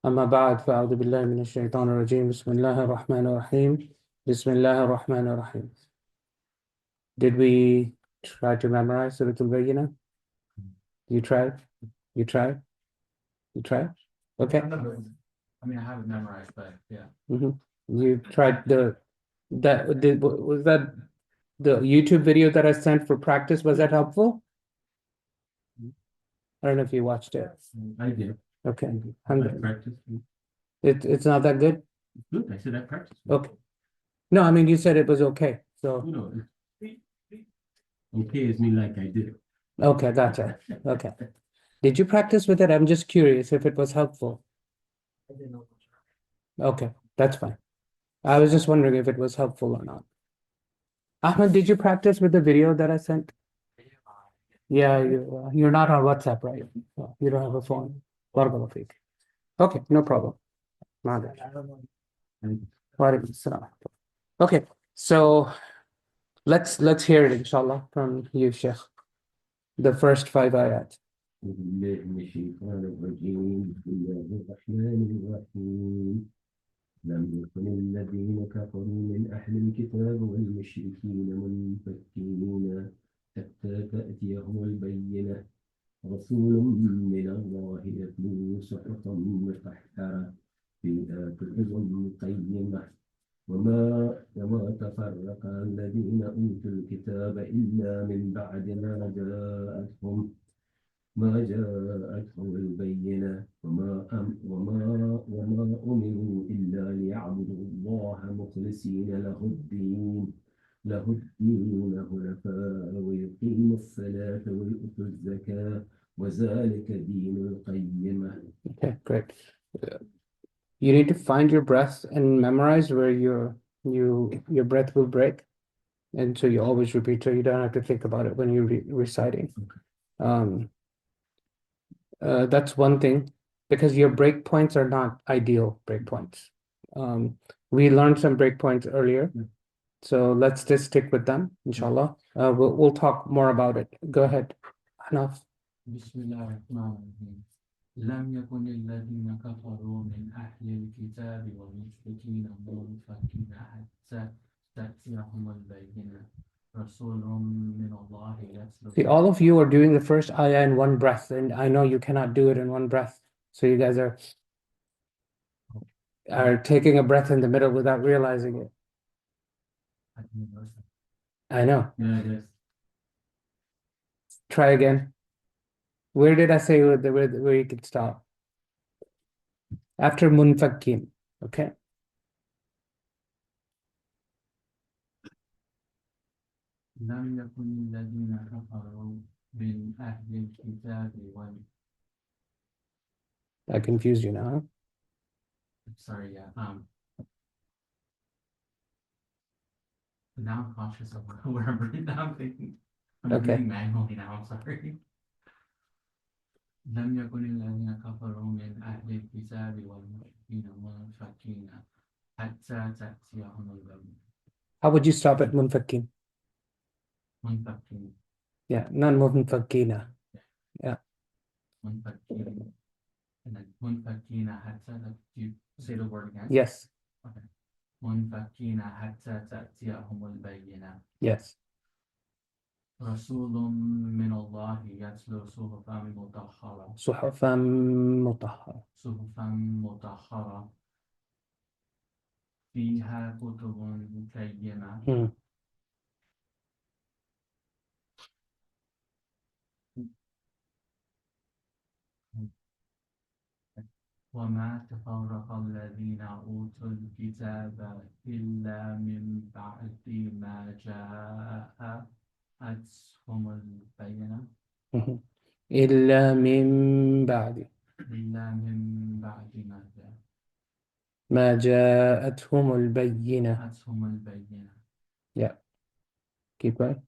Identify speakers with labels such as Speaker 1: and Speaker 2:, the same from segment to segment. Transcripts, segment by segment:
Speaker 1: أما بعد فأعوذ بالله من الشيطان الرجيم بسم الله الرحمن الرحيم بسم الله الرحمن الرحيم. Did we try to memorize Surat al-Bayyinah? You tried? You tried? You tried? Okay.
Speaker 2: I mean, I have it memorized, but yeah.
Speaker 1: You tried was that the YouTube video that I sent for practice? Was that helpful? I don't know if you watched it.
Speaker 2: I did.
Speaker 1: Okay.
Speaker 2: I practiced.
Speaker 1: It's not that good?
Speaker 2: Good. I said I practiced.
Speaker 1: Okay. No, I mean, you said it was okay. So,
Speaker 2: No, okay is me like I did.
Speaker 1: okay, gotcha. Okay. Did you practice with it? I'm just curious if it was helpful.
Speaker 2: I didn't know.
Speaker 1: Okay, that's fine. I was just wondering if it was helpful or not. Ahmed, did you practice with the video that I sent? Yeah, you're not on WhatsApp, right? You don't have a phone. Barakallahu feek. Okay, no problem. Walaikum assalam. Okay, so let's hear it, inshallah, from you, Sheikh. The first 5 ayat.
Speaker 2: أعوذ بالله من الشيطان الرجيم بسم الله الرحمن الرحيم لم يكن الذين كفروا من أهل الكتاب والمشركين منفكين حتى تأتيهم البينة رسول من الله يتلو صحفا مطهرة فيها كتب قيمة وما تفرق الذين أوتوا الكتاب إلا من بعد ما جاءتهم البينة وما أمروا إلا ليعبدوا الله مخلصين له الدين حنفاء ويقيموا الصلاة ويؤتوا الزكاة وذلك دين القيمة.
Speaker 1: Okay, great. You need to find your breath and memorize where your breath will break. And so you always repeat, so you don't have to think about it when you're reciting. That's one thing, because your breakpoints are not ideal breakpoints. We learned some breakpoints earlier, so let's just stick with them, inshallah. We'll talk more about it. Go ahead, Hanaf.
Speaker 2: Bismillahirrahmanirrahim. لم يكن الذين كفروا من أهل الكتاب والمشركين منفكين حتى تأتيهم البينة رسول من الله يتلو.
Speaker 1: See, all of you are doing the first ayah in one breath, and I know you cannot do it in one breath. So you guys are taking a breath in the middle without realizing it. I know.
Speaker 2: Yeah, yes.
Speaker 1: Try again. Where did I say where you can stop? After munfakkin, okay?
Speaker 2: لم يكن الذين كفروا من أهل الكتاب
Speaker 1: I confused you now.
Speaker 2: Sorry, yeah. Now I'm conscious of where I'm reading. I'm thinking. I'm
Speaker 1: Okay.
Speaker 2: reading manually now. I'm sorry. لم يكن الذين كفروا من أهل الكتاب والمشركين منفكين حتى تأتيهم البينة.
Speaker 1: How would you stop at munfakkin?
Speaker 2: منفكين.
Speaker 1: Yeah, not munfakkina. Yeah.
Speaker 2: منفكين. And then منفكين حتى. Do you say the word again?
Speaker 1: Yes.
Speaker 2: Okay. منفكين حتى تأتيهم البينة.
Speaker 1: Yes.
Speaker 2: رسول من الله يتلو صحفا مطهرة.
Speaker 1: صحفا مطهرة.
Speaker 2: صحفا مطهرة فيها كتب قيمة. وما تفرق الذين أوتوا الكتاب إلا من بعد ما جاءتهم البينة.
Speaker 1: إلا من بعد ما جاءتهم البينة. Yeah. Keep going.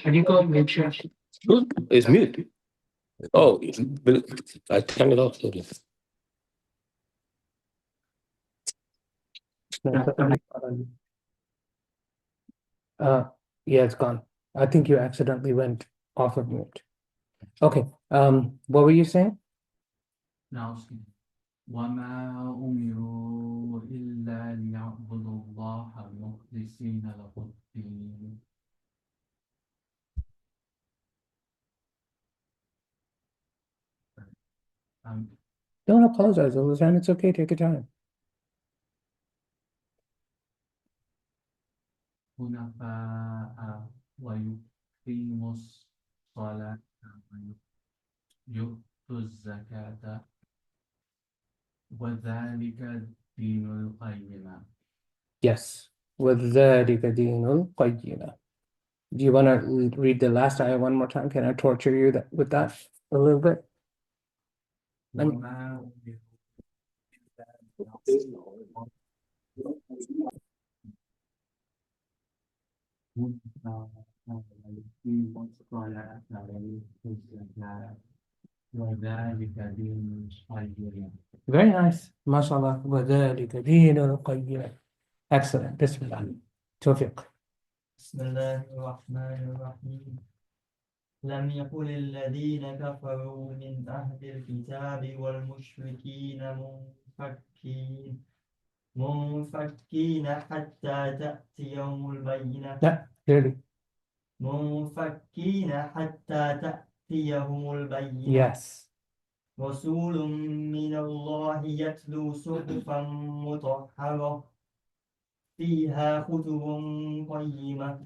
Speaker 3: Can you go and make sure? It's mute. Oh, I turned it off.
Speaker 1: Yeah, it's gone. I think you accidentally went off of mute. Okay. What were you saying?
Speaker 2: Now, وما أمروا إلا ليعبدوا الله مخلصين له الدين.
Speaker 1: Don't apologize all the time. It's okay. Take your time.
Speaker 2: حنفاء ويقيموا الصلاة ويؤتوا الزكاة وذلك دين القيمة.
Speaker 1: Yes. وَذَلِكَ دِينُ الْقَيِّمَةِ. Do you want to read the last ayah one more time? Can I torture you with that a little bit?
Speaker 2: وما ويقيموا الصلاة ويؤتوا الزكاة وذلك دين القيمة.
Speaker 1: Very nice. MashaAllah. وَذَلِكَ دِينُ الْقَيِّمَةِ. Excellent. Bismillah. Tawfiq.
Speaker 4: بسم الله الرحمن الرحيم. لم يكن الذين كفروا من أهل الكتاب والمشركين منفكين حتى تأتيهم البينة.
Speaker 1: Yeah, clearly.
Speaker 4: منفكين حتى تأتيهم البينة.
Speaker 1: Yes.
Speaker 4: رسول من الله يتلو صحفا مطهرة فيها كتب قيمة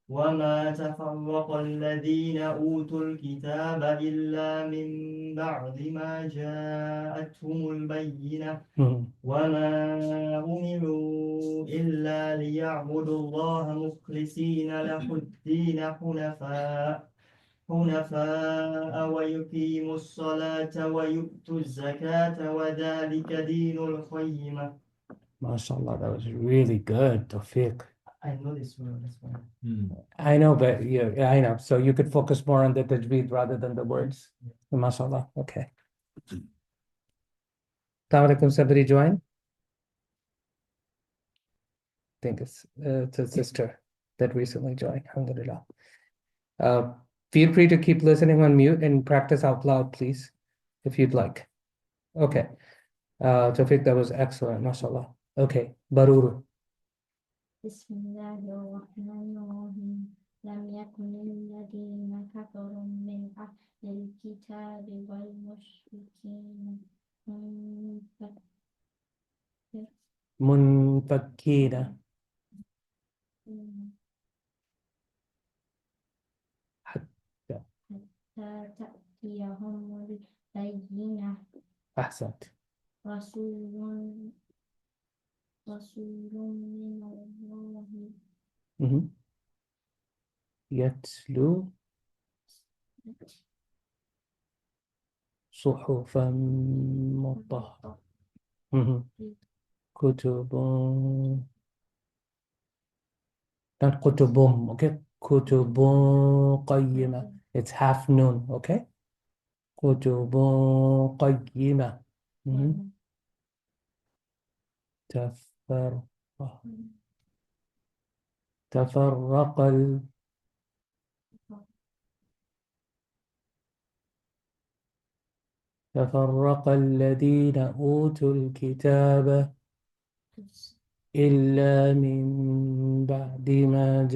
Speaker 4: وما تفرق الذين أوتوا الكتاب إلا من بعد ما جاءتهم البينة وما أمروا إلا ليعبدوا الله مخلصين له الدين حنفاء ويقيموا الصلاة ويؤتوا الزكاة وذلك دين القيمة.
Speaker 1: MashaAllah, that was really good, Tawfiq.
Speaker 4: I know this word, that's why.
Speaker 1: I know, but yeah, I know. So you could focus more on the tajweed rather than the words. MashaAllah. Okay. Assalamu alaikum, somebody join? I think it's a sister that recently joined. Alhamdulillah. Feel free to keep listening on mute and practice out loud, please, if you'd like. Okay. Tawfiq, that was excellent, mashallah. Okay, Barur.
Speaker 5: بسم الله الرحمن الرحيم لم يكن الذين كفروا من أهل الكتاب والمشركين
Speaker 1: منفكين حتى
Speaker 5: تأتيهم البينة.
Speaker 1: أحسنت.
Speaker 5: رسول من الله
Speaker 1: يتلو صحفا مطهرة كتب not كتب okay كتب قيمة it's half noon okay كتب قيمة تفرق الذين أوتوا الكتاب إلا من بعد ما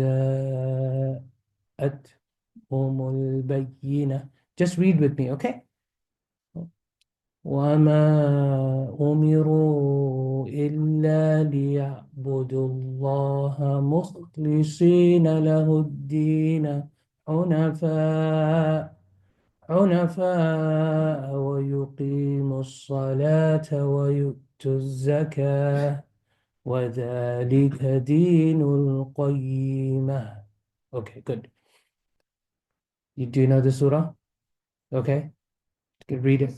Speaker 1: جاءتهم البينة. Just read with me, okay? وما أمروا إلا ليعبدوا الله مخلصين له الدين حنفاء ويقيموا الصلاة ويؤتوا الزكاة وذلك دين القيمة. Okay, good. Do you know the surah? Okay, you can read it.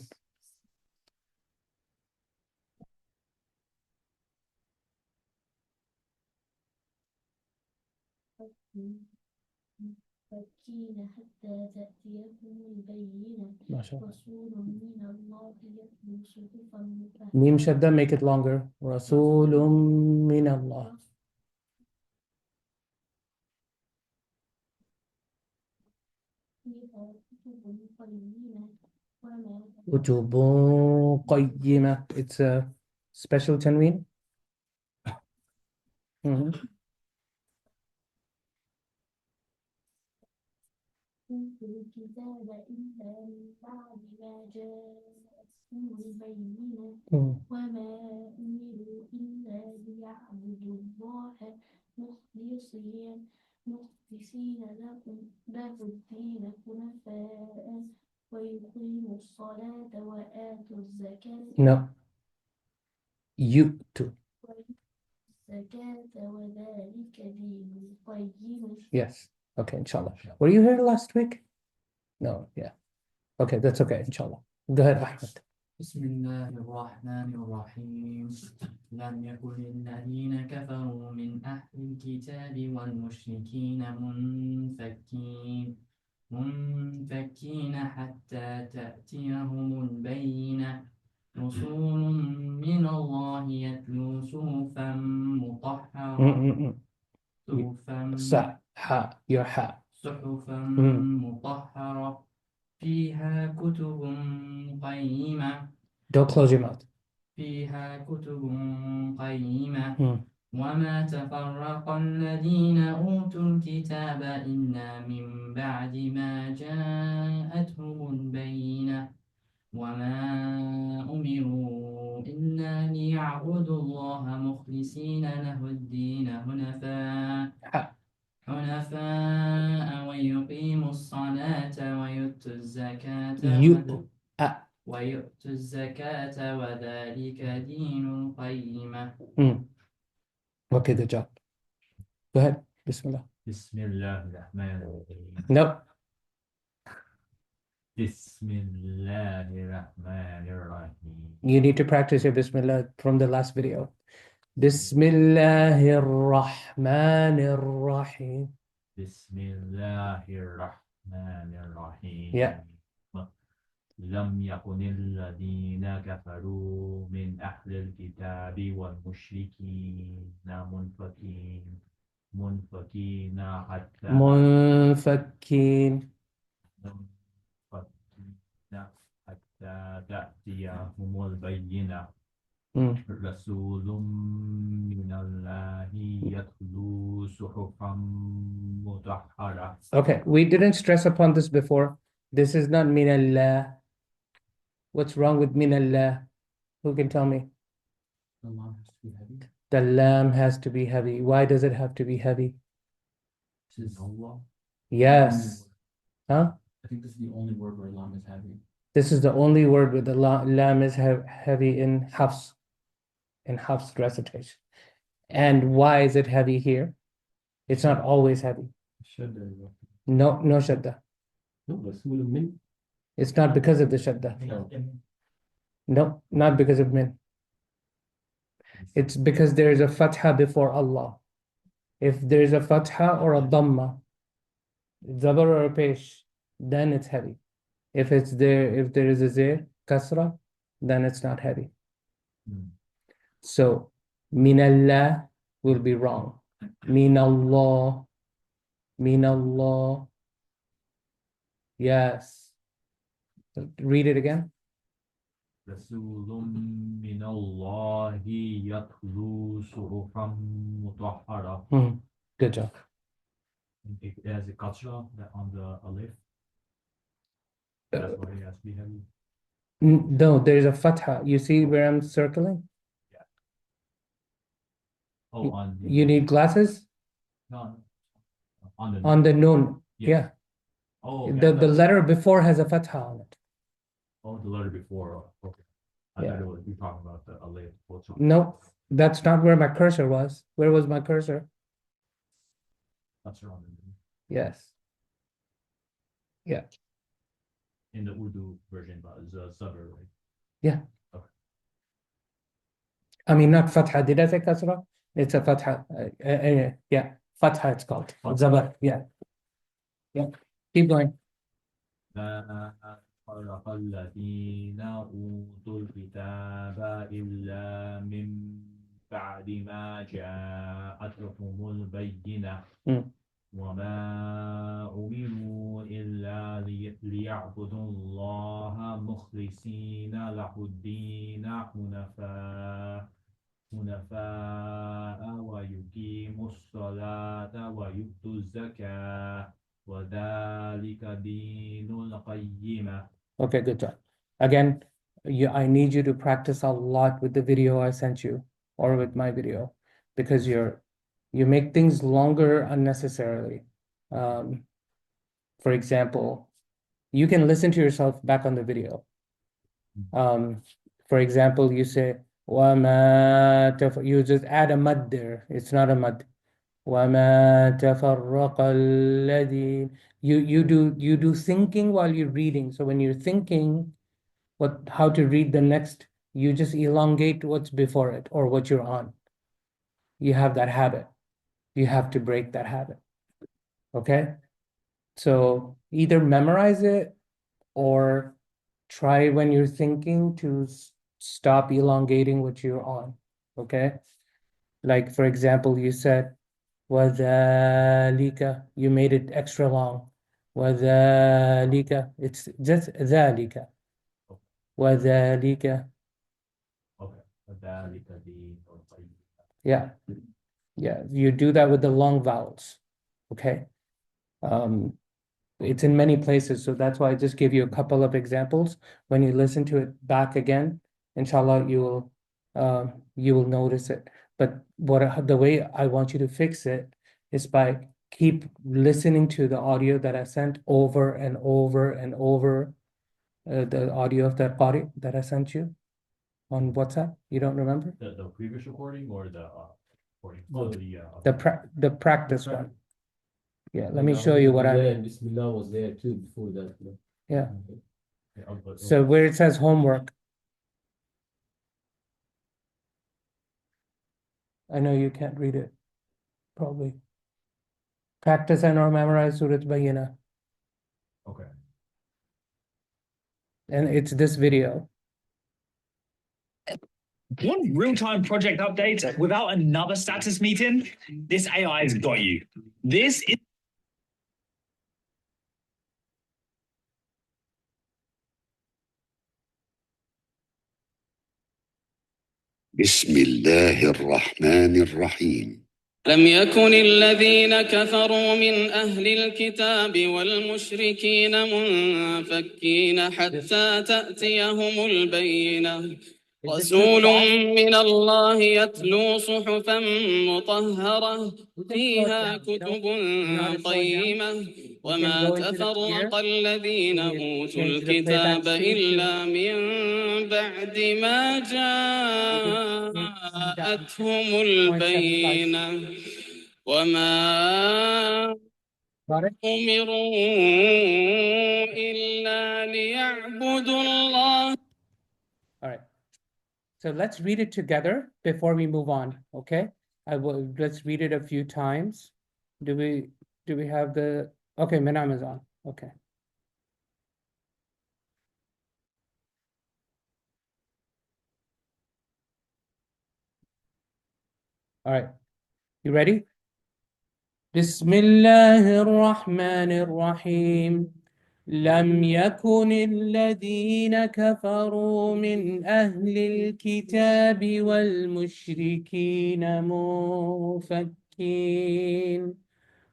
Speaker 5: منفكين حتى تأتيهم البينة رسول من الله يتلو صحفا مطهرة.
Speaker 1: Mim shadda, make it longer. رسول من الله
Speaker 5: فيها كتب قيمة وما
Speaker 1: كتب قيمة. It's a special tanween. Mhm.
Speaker 5: أوتوا الكتاب إلا من بعد ما جاءتهم البينة
Speaker 1: Mm.
Speaker 5: وما أمروا إلا ليعبدوا الله مخلصين له الدين حنفاء ويقيموا الصلاة وآتوا الزكاة
Speaker 1: No, يؤتوا.
Speaker 5: وذلك دين القيم.
Speaker 1: Yes. Okay, inshallah. Were you here last week? No, yeah. Okay, that's okay, inshallah. Go ahead, Ahmed.
Speaker 2: بسم الله الرحمن الرحيم لم يكن الذين كفروا من أهل الكتاب والمشركين منفكين حتى تأتيهم البينة رسول من الله يتلو صحفا مطهرة
Speaker 1: Mm-mm-mm.
Speaker 2: صحفا
Speaker 1: Sa, ha, your ha.
Speaker 2: صحفا
Speaker 1: Mm.
Speaker 2: مطهرة فيها كتب قيمة
Speaker 1: Don't close your mouth.
Speaker 2: فيها كتب قيمة
Speaker 1: Mm.
Speaker 2: وما تفرق الذين أوتوا الكتاب إلا من بعد ما جاءتهم البينة وما أمروا إلا ليعبدوا الله مخلصين له الدين حنفاء ويقيموا الصلاة
Speaker 1: You.
Speaker 2: ويؤتوا الزكاة وذلك دين القيمة.
Speaker 1: Mm. Okay, good job. Go ahead. Bismillah.
Speaker 6: بسم الله الرحمن الرحيم
Speaker 1: No.
Speaker 6: بسم الله الرحمن الرحيم
Speaker 1: You need to practice your Bismillah from the last video. Bismillahir Rahmanir Rahim.
Speaker 6: بسم الله الرحمن الرحيم
Speaker 1: Yeah.
Speaker 6: لم يكن الذين كفروا من أهل الكتاب والمشركين منفكين حتى
Speaker 1: منفكين.
Speaker 6: حتى تأتيهم البينة
Speaker 1: Mm.
Speaker 6: رسول من الله يتلو صحفا مطهرة.
Speaker 1: Okay, we didn't stress upon this before. This is not min Allah. What's wrong with min Allah? Who can tell me?
Speaker 2: The lam has to be heavy.
Speaker 1: The lam has to be heavy. Why does it have to be heavy?
Speaker 2: This is Allah.
Speaker 1: Yes. Huh?
Speaker 2: I think this is the only word where lam is heavy.
Speaker 1: This is the only word where the lam is heavy in Hafs recitation. And why is it heavy here? It's not always heavy. No, no shadda. It's not because of the shadda. No, not because of min. It's because there is a fatha before Allah. If there is a fatha or a dhamma, zabar or a pesh, then it's heavy. If there is a zir, kasra, then it's not heavy. So, minallah will be wrong. Minallah, minallah. Yes. Read it again.
Speaker 6: رسول من الله يتلو صحفا مطهرة.
Speaker 1: Good job.
Speaker 6: It has a kasra on the alif. That's why it has to be heavy.
Speaker 1: No, there's a fatha. You see where I'm circling?
Speaker 6: Oh, on the
Speaker 1: You need glasses?
Speaker 6: no, on the
Speaker 1: On the noon.
Speaker 6: Yes.
Speaker 1: Yeah.
Speaker 6: Oh, okay.
Speaker 1: The letter before has a fatha on it.
Speaker 6: Oh, the letter before. Okay. I
Speaker 1: Yeah.
Speaker 6: thought it was you talking about the alif.
Speaker 1: No, that's not where my cursor was. Where was my cursor?
Speaker 6: That's wrong.
Speaker 1: Yes. Yeah.
Speaker 6: In the Urdu version, but it's a suburb, right?
Speaker 1: Yeah.
Speaker 6: Okay.
Speaker 1: I mean, not fatha. Did I say kasra? It's a fatha. Yeah. Fatha it's called. Zabar. Yeah. Yeah. Keep going.
Speaker 6: فرق الذين أوتوا الكتاب إلا من بعد ما جاءتهم البينة وما أمروا إلا ليعبدوا الله مخلصين له الدين حنفاء ويقيموا الصلاة ويؤتوا الزكاة وذلك دين القيمة.
Speaker 1: Okay, good job. Again, I need you to practice a lot with the video I sent you or with my video because you make things longer unnecessarily. For example, you can listen to yourself back on the video. For example, you say, you just add a mud there. It's not a mud. وَمَا تَفَرَّقَ الَّذِينَ. You do thinking while you're reading. So when you're thinking how to read the next, you just elongate what's before it or what you're on. You have that habit. You have to break that habit. Okay? So either memorize it or try when you're thinking to stop elongating what you're on. Okay? Like, for example, you said, وَذَلِكَ, you made it extra long. وَذَلِكَ, it's just ذَلِكَ. وَذَلِكَ.
Speaker 6: Okay. وذلك دين القيمة.
Speaker 1: Yeah. Yeah. You do that with the long vowels. Okay. It's in many places. So that's why I just gave you a couple of examples. When you listen to it back again, inshallah, you will notice it. But the way I want you to fix it is by keep listening to the audio that I sent over and over and over. The audio of that qari that I sent you on WhatsApp. You don't remember?
Speaker 6: The previous recording or the recording?
Speaker 1: No.
Speaker 6: The
Speaker 1: The practice one. Yeah, let me show you what I mean.
Speaker 3: Bismillah was there too before that.
Speaker 1: Yeah.
Speaker 6: yeah,
Speaker 1: So where it says homework, I know you can't read it, probably. Practice and or memorize Surat al-Bayyinah.
Speaker 6: okay.
Speaker 1: And it's this video.
Speaker 7: Want real-time project updates without another status meeting? This AI has got you. This is
Speaker 8: بسم الله الرحمن الرحيم.
Speaker 9: لم يكن الذين كفروا من أهل الكتاب والمشركين منفكين حتى تأتيهم البينة رسول من الله يتلو صحفا مطهرة فيها كتب قيمة وما تفرق الذين أوتوا الكتاب إلا من بعد ما جاءتهم البينة وما أمروا إلا ليعبدوا الله.
Speaker 1: All right. So let's read it together before we move on, okay? Let's read it a few times. Do we have the okay, Minam is on. Okay. All right. You ready? Bismillahir Rahmanir Rahim. لم يكن الذين كفروا من أهل الكتاب والمشركين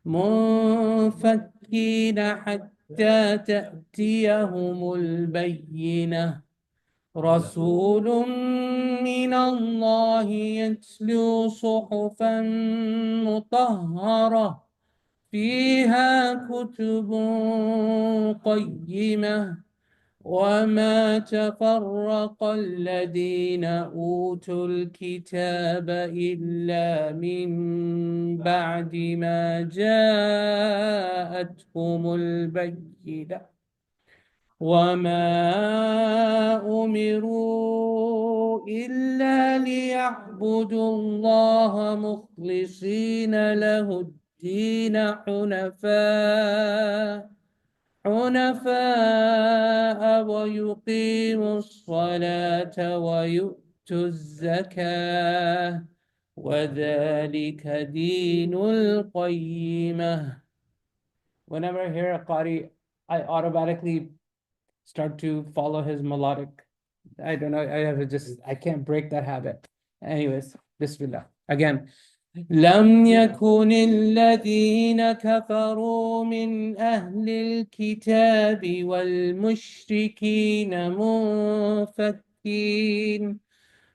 Speaker 1: منفكين حتى تأتيهم البينة رسول من الله يتلو صحفا مطهرة فيها كتب قيمة وما تفرق الذين أوتوا الكتاب إلا من بعد ما جاءتهم البينة وما أمروا إلا ليعبدوا الله مخلصين له الدين حنفاء ويقيموا الصلاة ويؤتوا الزكاة وذلك دين القيمة. Whenever I hear a qari, I automatically start to follow his melodic. I don't know. I can't break that habit. Anyways, Bismillah. Again. لم يكن الذين كفروا من أهل الكتاب والمشركين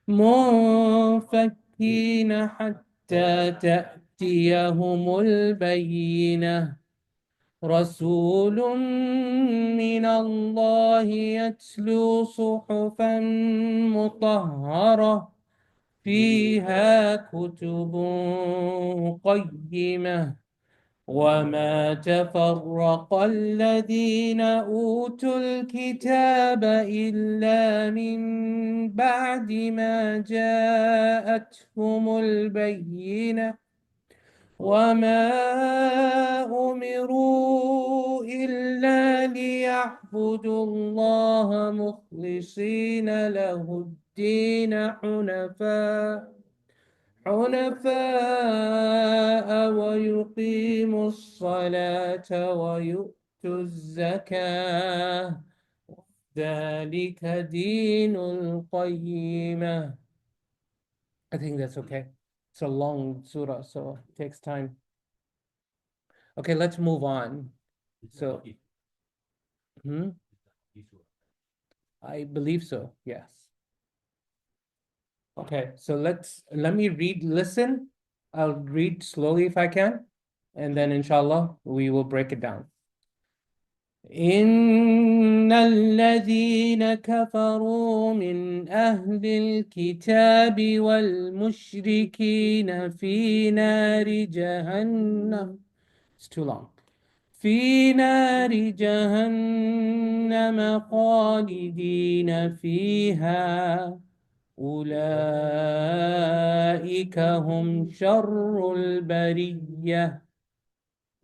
Speaker 1: منفكين حتى تأتيهم البينة رسول من الله يتلو صحفا مطهرة فيها كتب قيمة وما تفرق الذين أوتوا الكتاب إلا من بعد ما جاءتهم البينة وما أمروا إلا ليعبدوا الله مخلصين له الدين حنفاء ويقيموا الصلاة ويؤتوا الزكاة ذلك دين القيمة. I think that's okay. It's a long surah, so it takes time. Okay, let's move on. So, I believe so, yes. Okay, so let me listen. I'll read slowly if I can, and then inshallah, we will break it down. إن الذين كفروا من أهل الكتاب والمشركين في نار جهنم. It's too long. في نار جهنم خالدين فيها أولئك هم شر البرية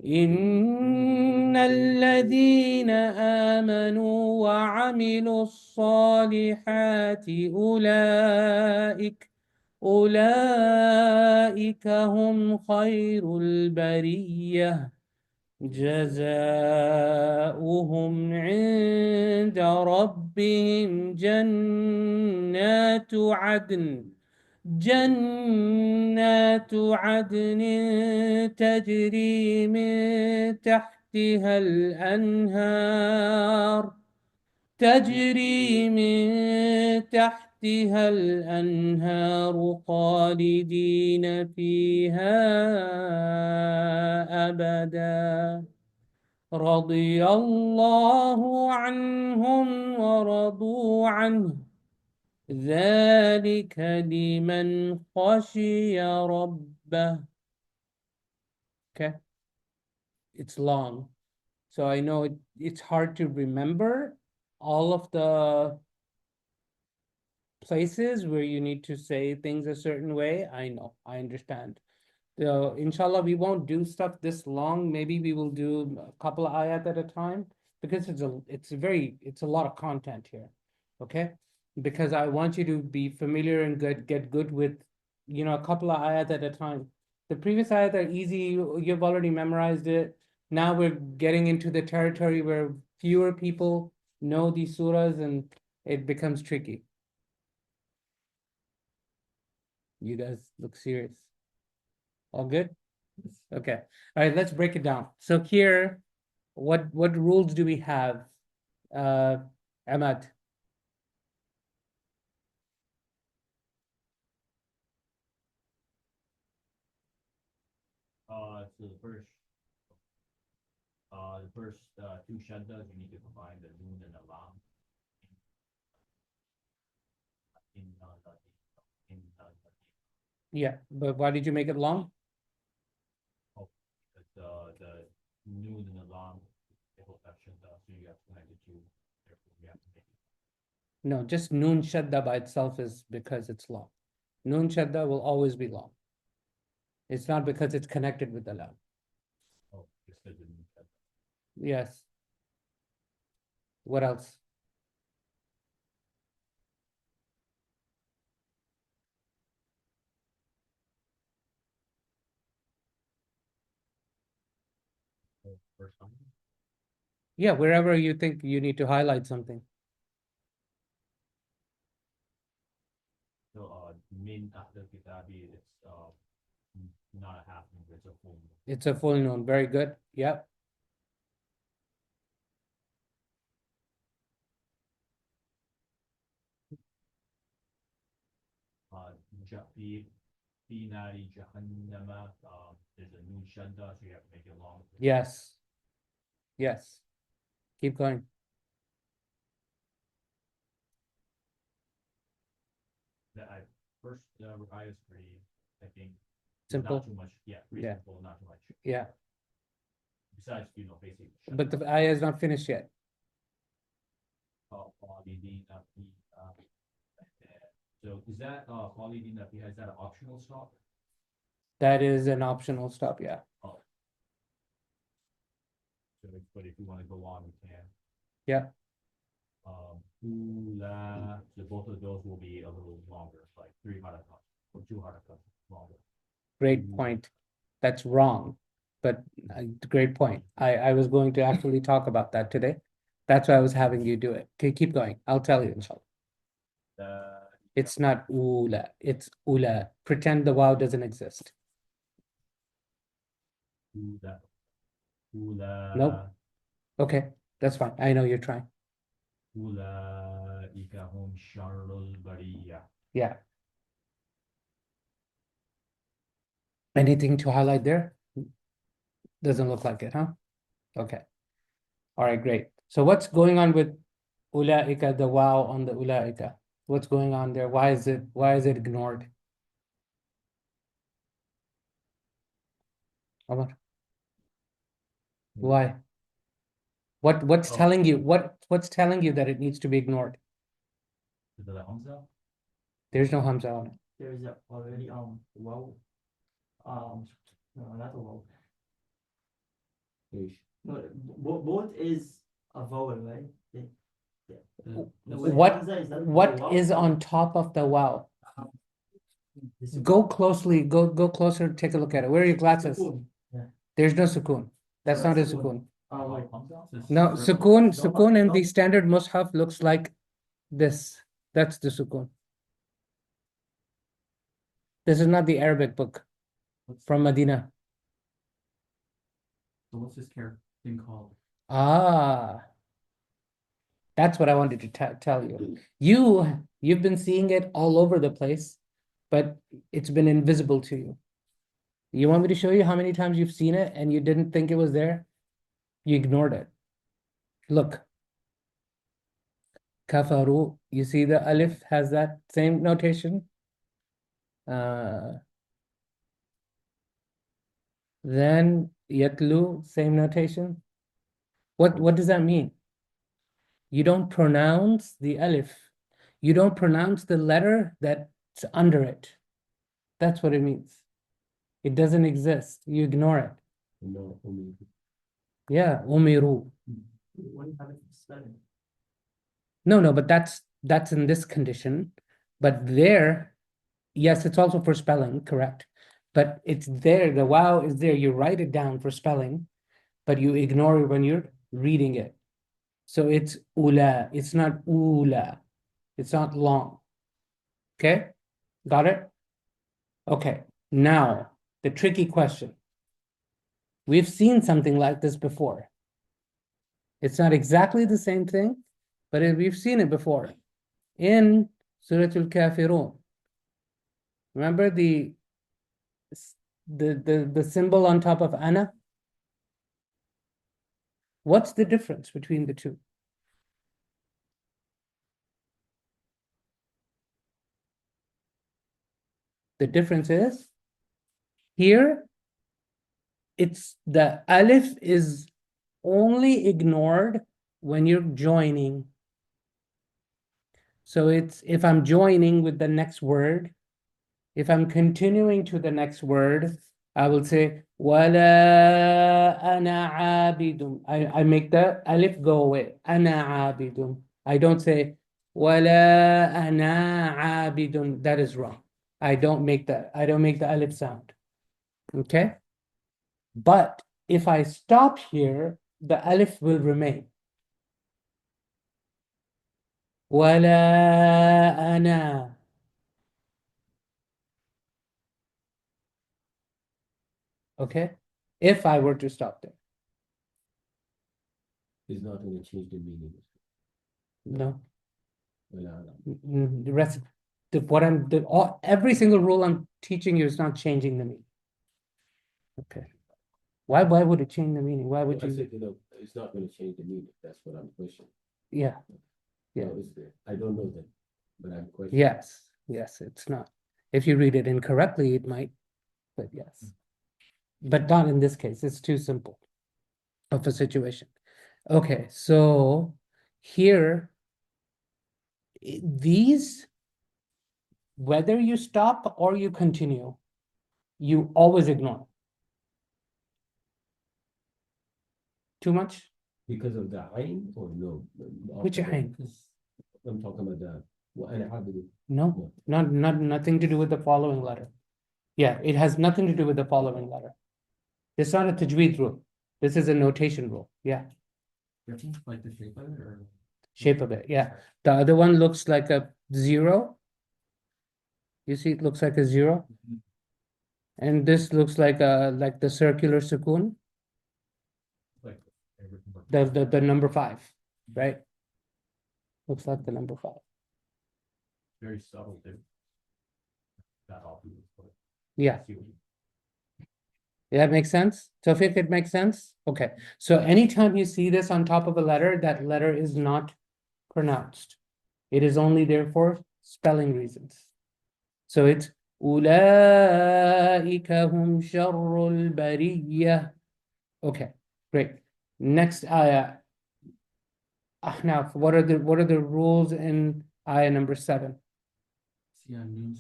Speaker 1: إن الذين آمنوا وعملوا الصالحات أولئك هم خير البرية جزاؤهم عند ربهم جنات عدن تجري من تحتها الأنهار خالدين فيها أبدا رضي الله عنهم ورضوا عنه ذلك لمن خشي ربه. Okay, it's long, so I know it's hard to remember all of the places where you need to say things a certain way. I know, I understand. So inshallah, we won't do stuff this long. Maybe we will do a couple of ayat at a time because it's a lot of content here. Okay, because I want you to be familiar and get good with, a couple of ayat at a time. The previous ayat are easy. You've already memorized it. Now we're getting into the territory where fewer people know these surahs and it becomes tricky. You guys look serious. All good? Okay. All right, let's break it down. So here, what rules do we have? Ahmad.
Speaker 6: So the first two shaddas, you need to combine the noon and the lam.
Speaker 1: Yeah, but why did you make it long?
Speaker 6: Oh, because the noon and the lam, they both have shadda, so you have to connect the two. Therefore, you have to make it.
Speaker 1: No, just noon shadda by itself is because it's long. Noon shadda will always be long. It's not because it's connected with the lam.
Speaker 6: Oh, just because the noon shadda.
Speaker 1: Yes. What else?
Speaker 6: First time.
Speaker 1: Yeah, wherever you think you need to highlight something.
Speaker 6: So, min ahl kitabi, it's not a half moon, it's a full moon.
Speaker 1: It's a full noon. Very good. Yep.
Speaker 6: Fi nari jahannama, there's a noon shadda, so you have to make it long.
Speaker 1: Yes. Yes. Keep going.
Speaker 6: First, ayah is pretty, I think,
Speaker 1: Simple.
Speaker 6: not too much. Yeah, pretty
Speaker 1: Yeah.
Speaker 6: simple, not too much.
Speaker 1: Yeah.
Speaker 6: Besides, basic.
Speaker 1: But the ayah is not finished yet.
Speaker 6: Khalidina fiha. So is that Khalidina fiha, is that an optional stop?
Speaker 1: That is an optional stop. Yeah.
Speaker 6: Oh. So, but if you want to go on, you can.
Speaker 1: Yeah.
Speaker 6: Ula, so both of those will be a little longer, like 3 harakat or 2 harakat longer.
Speaker 1: Great point. That's wrong, but great point. I was going to actually talk about that today. That's why I was having you do it. Okay, keep going. I'll tell you, inshallah. It's not ula, it's ula. Pretend the wow doesn't exist.
Speaker 6: Ula.
Speaker 1: Nope. Okay, that's fine. I know you're trying.
Speaker 6: Ulaika hum sharrul bariyah.
Speaker 1: Yeah. Anything to highlight there? Doesn't look like it, huh? Okay. All right, great. So what's going on with ulaika, the wow on the ulaika? What's going on there? Why is it ignored? Omar? Why? What's telling you that it needs to be ignored?
Speaker 6: Is it a hamza?
Speaker 1: There's no hamza on it.
Speaker 4: There is already wow. No, not a wow. No, both is a vowel, right?
Speaker 1: What is on top of the wow? Go closely, go closer, take a look at it. Where are your glasses?
Speaker 4: Yeah.
Speaker 1: There's no sukoon. That's not a
Speaker 4: Sukoon.
Speaker 1: sukoon. No, sukoon in the standard mushaf looks like this. That's the sukoon. This is not the Arabic book from Medina.
Speaker 2: So what's this thing called?
Speaker 1: Ah, that's what I wanted to tell you. You've been seeing it all over the place, but it's been invisible to you. You want me to show you how many times you've seen it and you didn't think it was there? You ignored it. Look. Kafaru. You see the alif has that same notation? Then yatlu, same notation. What does that mean? You don't pronounce the alif. You don't pronounce the letter that's under it. That's what it means. It doesn't exist. You ignore it.
Speaker 3: No,
Speaker 1: Yeah, umiru.
Speaker 4: What do you have it spelling?
Speaker 1: No, but that's in this condition. But there, yes, it's also for spelling, correct? But it's there, the wow is there. You write it down for spelling, but you ignore it when you're reading it. So it's ula, it's not ula. It's not long. Okay? Got it? Okay. Now, the tricky question. We've seen something like this before. It's not exactly the same thing, but we've seen it before. In Surat al-Kafirun. Remember the symbol on top of ana? What's the difference between the two? The difference is here, it's the alif is only ignored when you're joining. So it's if I'm joining with the next word, if I'm continuing to the next word, I will say wala ana abidun. I make the alif go away. Ana abidun. I don't say wala ana abidun. That is wrong. I don't make the alif sound. Okay? But if I stop here the alif will remain. ولا أنا. Okay, if I were to stop there.
Speaker 3: It's not going to change the meaning.
Speaker 1: No.
Speaker 3: Well,
Speaker 1: The rest, every single rule I'm teaching you is not changing the meaning. Okay. Why would it change the meaning? Why would
Speaker 3: I
Speaker 1: you?
Speaker 3: said, it's not going to change the meaning. That's what I'm questioning.
Speaker 1: Yeah. Yeah.
Speaker 3: No, I don't know that, but I'm questioning.
Speaker 1: Yes, it's not. If you read it incorrectly, it might, but yes. But not in this case. It's too simple of a situation. Okay, so here, these, whether you stop or you continue, you always ignore. Too much?
Speaker 3: Because of the ayn or no?
Speaker 1: Which ayn?
Speaker 3: I'm talking about the.
Speaker 1: No, nothing to do with the following letter. Yeah, it has nothing to do with the following letter. It's not a tajweed rule. This is a notation rule. Yeah.
Speaker 2: Like the shape of it, or
Speaker 1: Shape of it. Yeah. The other one looks like a 0. You see, it looks like a 0. And this looks like the circular sukoon,
Speaker 6: Like
Speaker 1: the number 5, right? Looks like the number 5.
Speaker 6: very subtle too. That obvious, but
Speaker 1: Yeah.
Speaker 6: I see what you-
Speaker 1: That makes sense? Tawfiq, it makes sense? Okay. So anytime you see this on top of a letter, that letter is not pronounced. It is only there for spelling reasons. So it's أولئك هم شر البرية. Okay, great. Next ayah. Now, what are the rules in ayah number 7?
Speaker 2: see a noon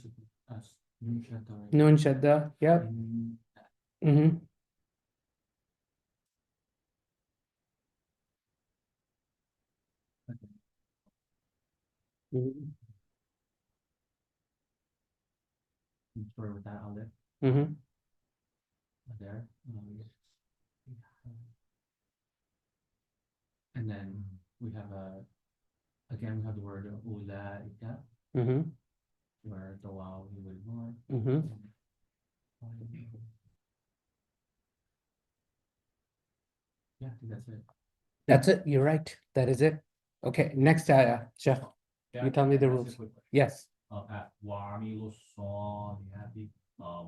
Speaker 2: as noon shadda, right?
Speaker 1: Noon shadda, yep.
Speaker 2: And
Speaker 1: Mm-hmm.
Speaker 2: sort of with that alif
Speaker 1: Mm-hmm.
Speaker 2: there. And then we have again we have the word ulaika,
Speaker 1: Mm-hmm.
Speaker 2: where the wow we would ignore.
Speaker 1: Mm-hmm.
Speaker 2: Yeah, I think that's it.
Speaker 1: That's it. You're right. That is it. Okay, next ayah. Sheikh,
Speaker 6: Yeah,
Speaker 1: you tell me the
Speaker 6: can I ask
Speaker 1: rules.
Speaker 6: a quick question?
Speaker 1: Yes.
Speaker 6: At Wa'amilu Salihati,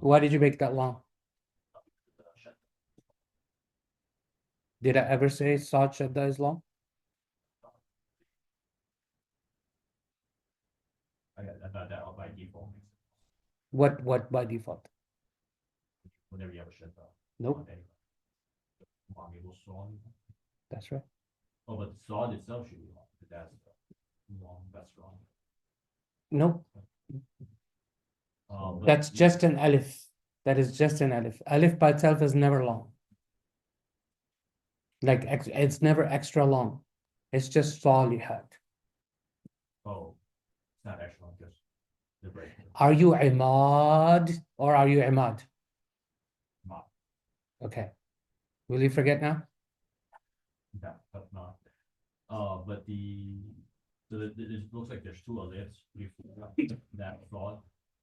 Speaker 1: Why did you make that long? Did I ever say Saad Shadda is long?
Speaker 6: I thought that by default,
Speaker 1: What by default?
Speaker 6: whenever you have a shadda.
Speaker 1: Nope,
Speaker 6: Wa'amilu Salihati.
Speaker 1: that's right.
Speaker 6: Oh, but the sod itself should be long, but that's long, that's wrong.
Speaker 1: Nope,
Speaker 6: But
Speaker 1: that's just an alif. That is just an alif. Alif by itself is never long. Like it's never extra long. It's just salihat.
Speaker 6: Oh, it's not extra long, just the break.
Speaker 1: Are you imad or are you imad?
Speaker 6: Not,
Speaker 1: Okay. Will you forget now?
Speaker 6: that's not. But it looks like there's 2 alifs before that sod.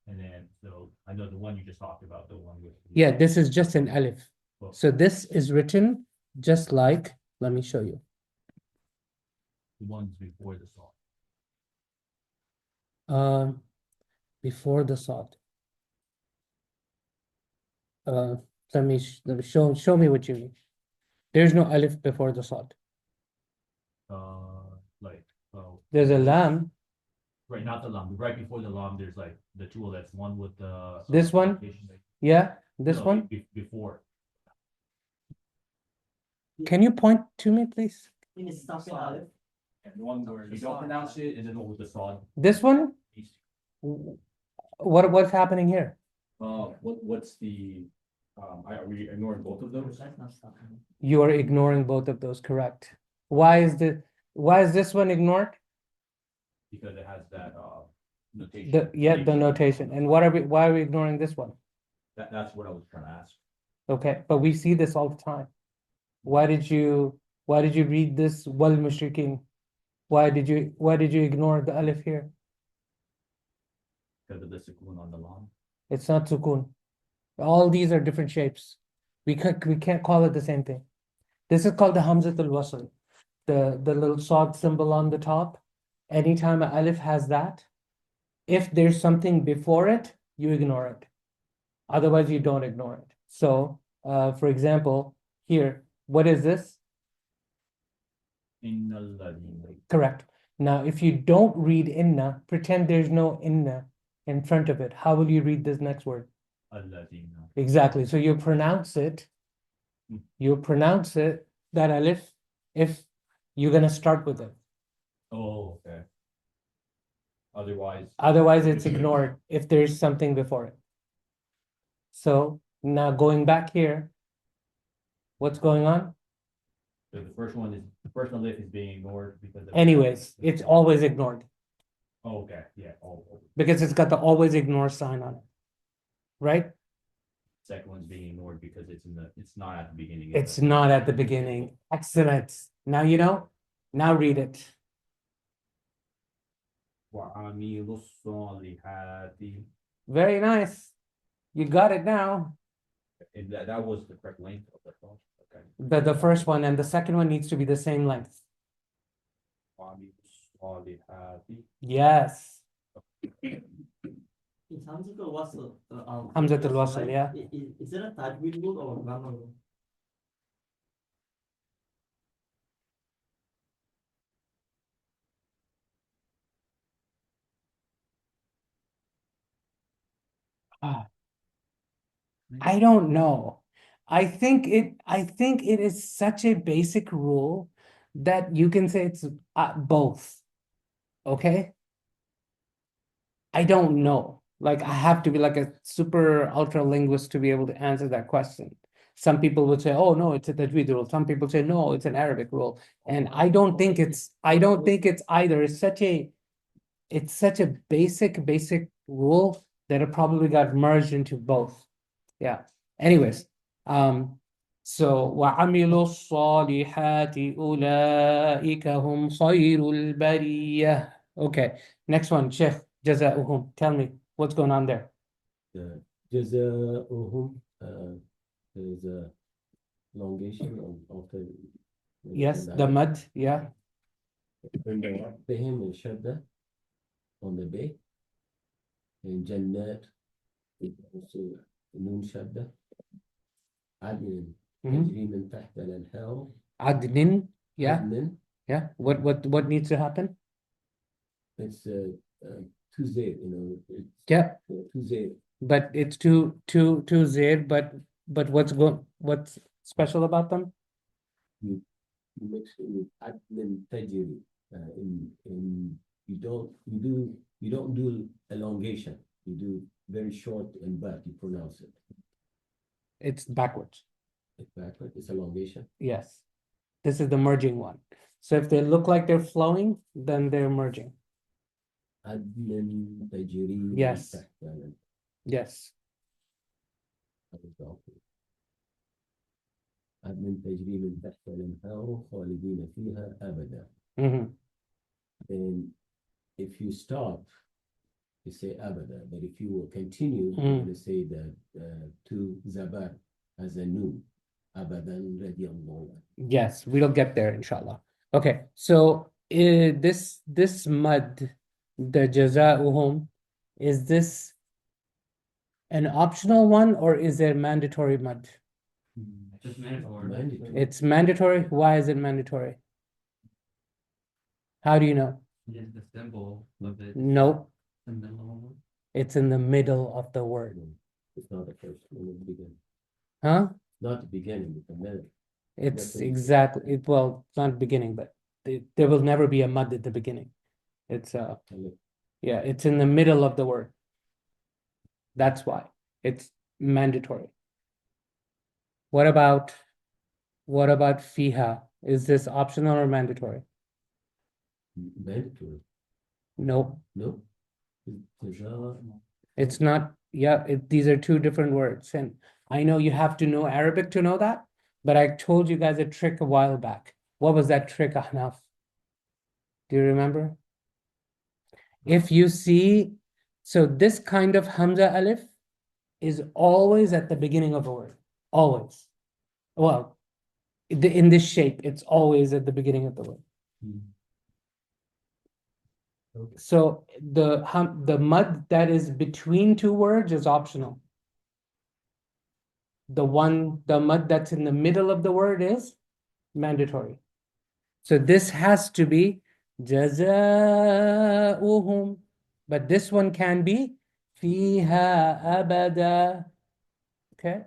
Speaker 6: And then, so I know the one you just talked about, the one with.
Speaker 1: Yeah, this is just an alif.
Speaker 6: Well,
Speaker 1: So this is written just like, let me show you.
Speaker 6: the ones before the sod.
Speaker 1: Before the sod. Let me show me what you mean. There's no alif before the sod.
Speaker 6: Like,
Speaker 1: There's a lam.
Speaker 6: right, not the lam, right before the lam, there's like the 2 alifs, one with the.
Speaker 1: This one? Yeah, this
Speaker 6: No,
Speaker 1: one.
Speaker 6: Before.
Speaker 1: Can you point to me, please?
Speaker 6: And the one where you don't pronounce it, and then one with the sod.
Speaker 1: This one? What's happening here?
Speaker 6: What's the, are we ignoring both of those?
Speaker 1: You are ignoring both of those, correct? Why is this one ignored?
Speaker 6: Because it has that, notation.
Speaker 1: The notation. And why are we ignoring this one?
Speaker 6: That's what I was trying to ask.
Speaker 1: Okay, but we see this all the time. Why did you Why did you read this wal mushrikeen? Why did you ignore the alif here?
Speaker 6: Because of the sukoon on the lam.
Speaker 1: It's not sukun. All these are different shapes. We can't call it the same thing. This is called the Hamzatul Wasl. The little sod symbol on the top. Anytime an alif has that, if there's something before it, you ignore it. Otherwise, you don't ignore it. So, for example, here, what is this?
Speaker 6: Innal ladhina.
Speaker 1: Correct. Now, if you don't read inna, pretend there's no inna in front of it. How will you read this next word?
Speaker 6: Alladhina.
Speaker 1: Exactly. So you pronounce it, that alif, if you're going to start with it.
Speaker 6: Oh, okay. Otherwise,
Speaker 1: Otherwise, it's ignored if there's something before it. So now going back here, what's going on?
Speaker 6: so the first alif is being ignored because of.
Speaker 1: Anyways, it's always ignored
Speaker 6: Oh, okay, yeah,
Speaker 1: because it's got the always ignore sign on it, right?
Speaker 6: second one's being ignored because it's not at the beginning.
Speaker 1: It's not at the beginning. Excellent. Now you know. Now read it.
Speaker 6: وَعَمِلُوا الصَّالِحَاتِ.
Speaker 1: Very nice. You got it now.
Speaker 6: And that was the correct length of the thought. Okay.
Speaker 1: The first one and the second one needs to be the same length.
Speaker 6: وَعَمِلُوا الصَّالِحَاتِ.
Speaker 1: Yes.
Speaker 4: It's Hamzatul Wasl.
Speaker 1: Hamzatul Wasl, yeah.
Speaker 4: Is it a Tajwid rule or a grammar rule?
Speaker 1: I don't know. I think it is such a basic rule that you can say it's both. Okay? I don't know. Like I have to be like a super ultra linguist to be able to answer that question. Some people would say, oh no, it's a Tajweed rule. Some people say, no, it's an Arabic rule. And I don't think it's either. It's such a basic rule that it probably got merged into both. Yeah. Anyways, so وَعَمِلُوا الصَّالِحَاتِ أُولَئِكَ هُمْ خَيْرُ الْبَرِيَّةِ. Okay, next one, Sheikh جزاؤهم. Tell me what's going on there.
Speaker 3: جزاؤهم is a elongation of the.
Speaker 1: Yes, the mud, yeah.
Speaker 3: بهم الشدة on the bay. In Jannat, it also نون شدة. عدن تجري من تحت الأنهار.
Speaker 1: Adnin, yeah,
Speaker 3: عدن.
Speaker 1: yeah. What needs to happen?
Speaker 3: It's two Z, it's
Speaker 1: Yeah,
Speaker 3: two Z.
Speaker 1: but it's two zir, but what's special about them?
Speaker 3: You mix it with عدن تجري. You don't do elongation. You do very short and back. You pronounce it.
Speaker 1: It's backwards.
Speaker 3: It's backward. It's elongation.
Speaker 1: Yes. This is the merging one. So if they look like they're flowing, then they're merging.
Speaker 3: عدن تجري.
Speaker 1: Yes.
Speaker 3: تحت الأنهار.
Speaker 1: Yes.
Speaker 3: عدن تجري من تحت الأنهار خالدين فيها أبدا.
Speaker 1: Mhm.
Speaker 3: Then if you stop, you say abada. But if you will continue,
Speaker 1: Mm.
Speaker 3: you're going to say that to zabar as a noon. Abadan radiyallahu.
Speaker 1: Yes, we'll get there, inshallah. Okay, so this mud, the jaza'uhum, is this an optional one or is it mandatory mud?
Speaker 2: Just mandatory.
Speaker 3: Mandatory.
Speaker 1: It's mandatory. Why is it mandatory? How do you know?
Speaker 2: Just the symbol of it.
Speaker 1: No,
Speaker 2: The middle.
Speaker 1: it's in the middle of the word.
Speaker 3: It's not the first one at the beginning.
Speaker 1: Huh?
Speaker 3: Not the beginning, it's the middle.
Speaker 1: It's
Speaker 3: That's it.
Speaker 1: exactly well, it's not beginning, but there will never be a mud at the beginning. It's yeah, it's in the middle of the word. That's why it's mandatory. What about fiha? Is this optional or mandatory?
Speaker 3: Mandatory.
Speaker 1: No,
Speaker 3: No.
Speaker 1: it's not. Yeah, these are two different words. And I know you have to know Arabic to know that, but I told you guys a trick a while back. What was that trick, Ahnaf? Do you remember? If you see, so this kind of Hamza Alif is always at the beginning of a word. Always. Well, in this shape, it's always at the beginning of the word. So the mud that is between two words is optional. The mud that's in the middle of the word is mandatory. So this has to be جزاؤهم, but this one can be فيها أبدا. Okay.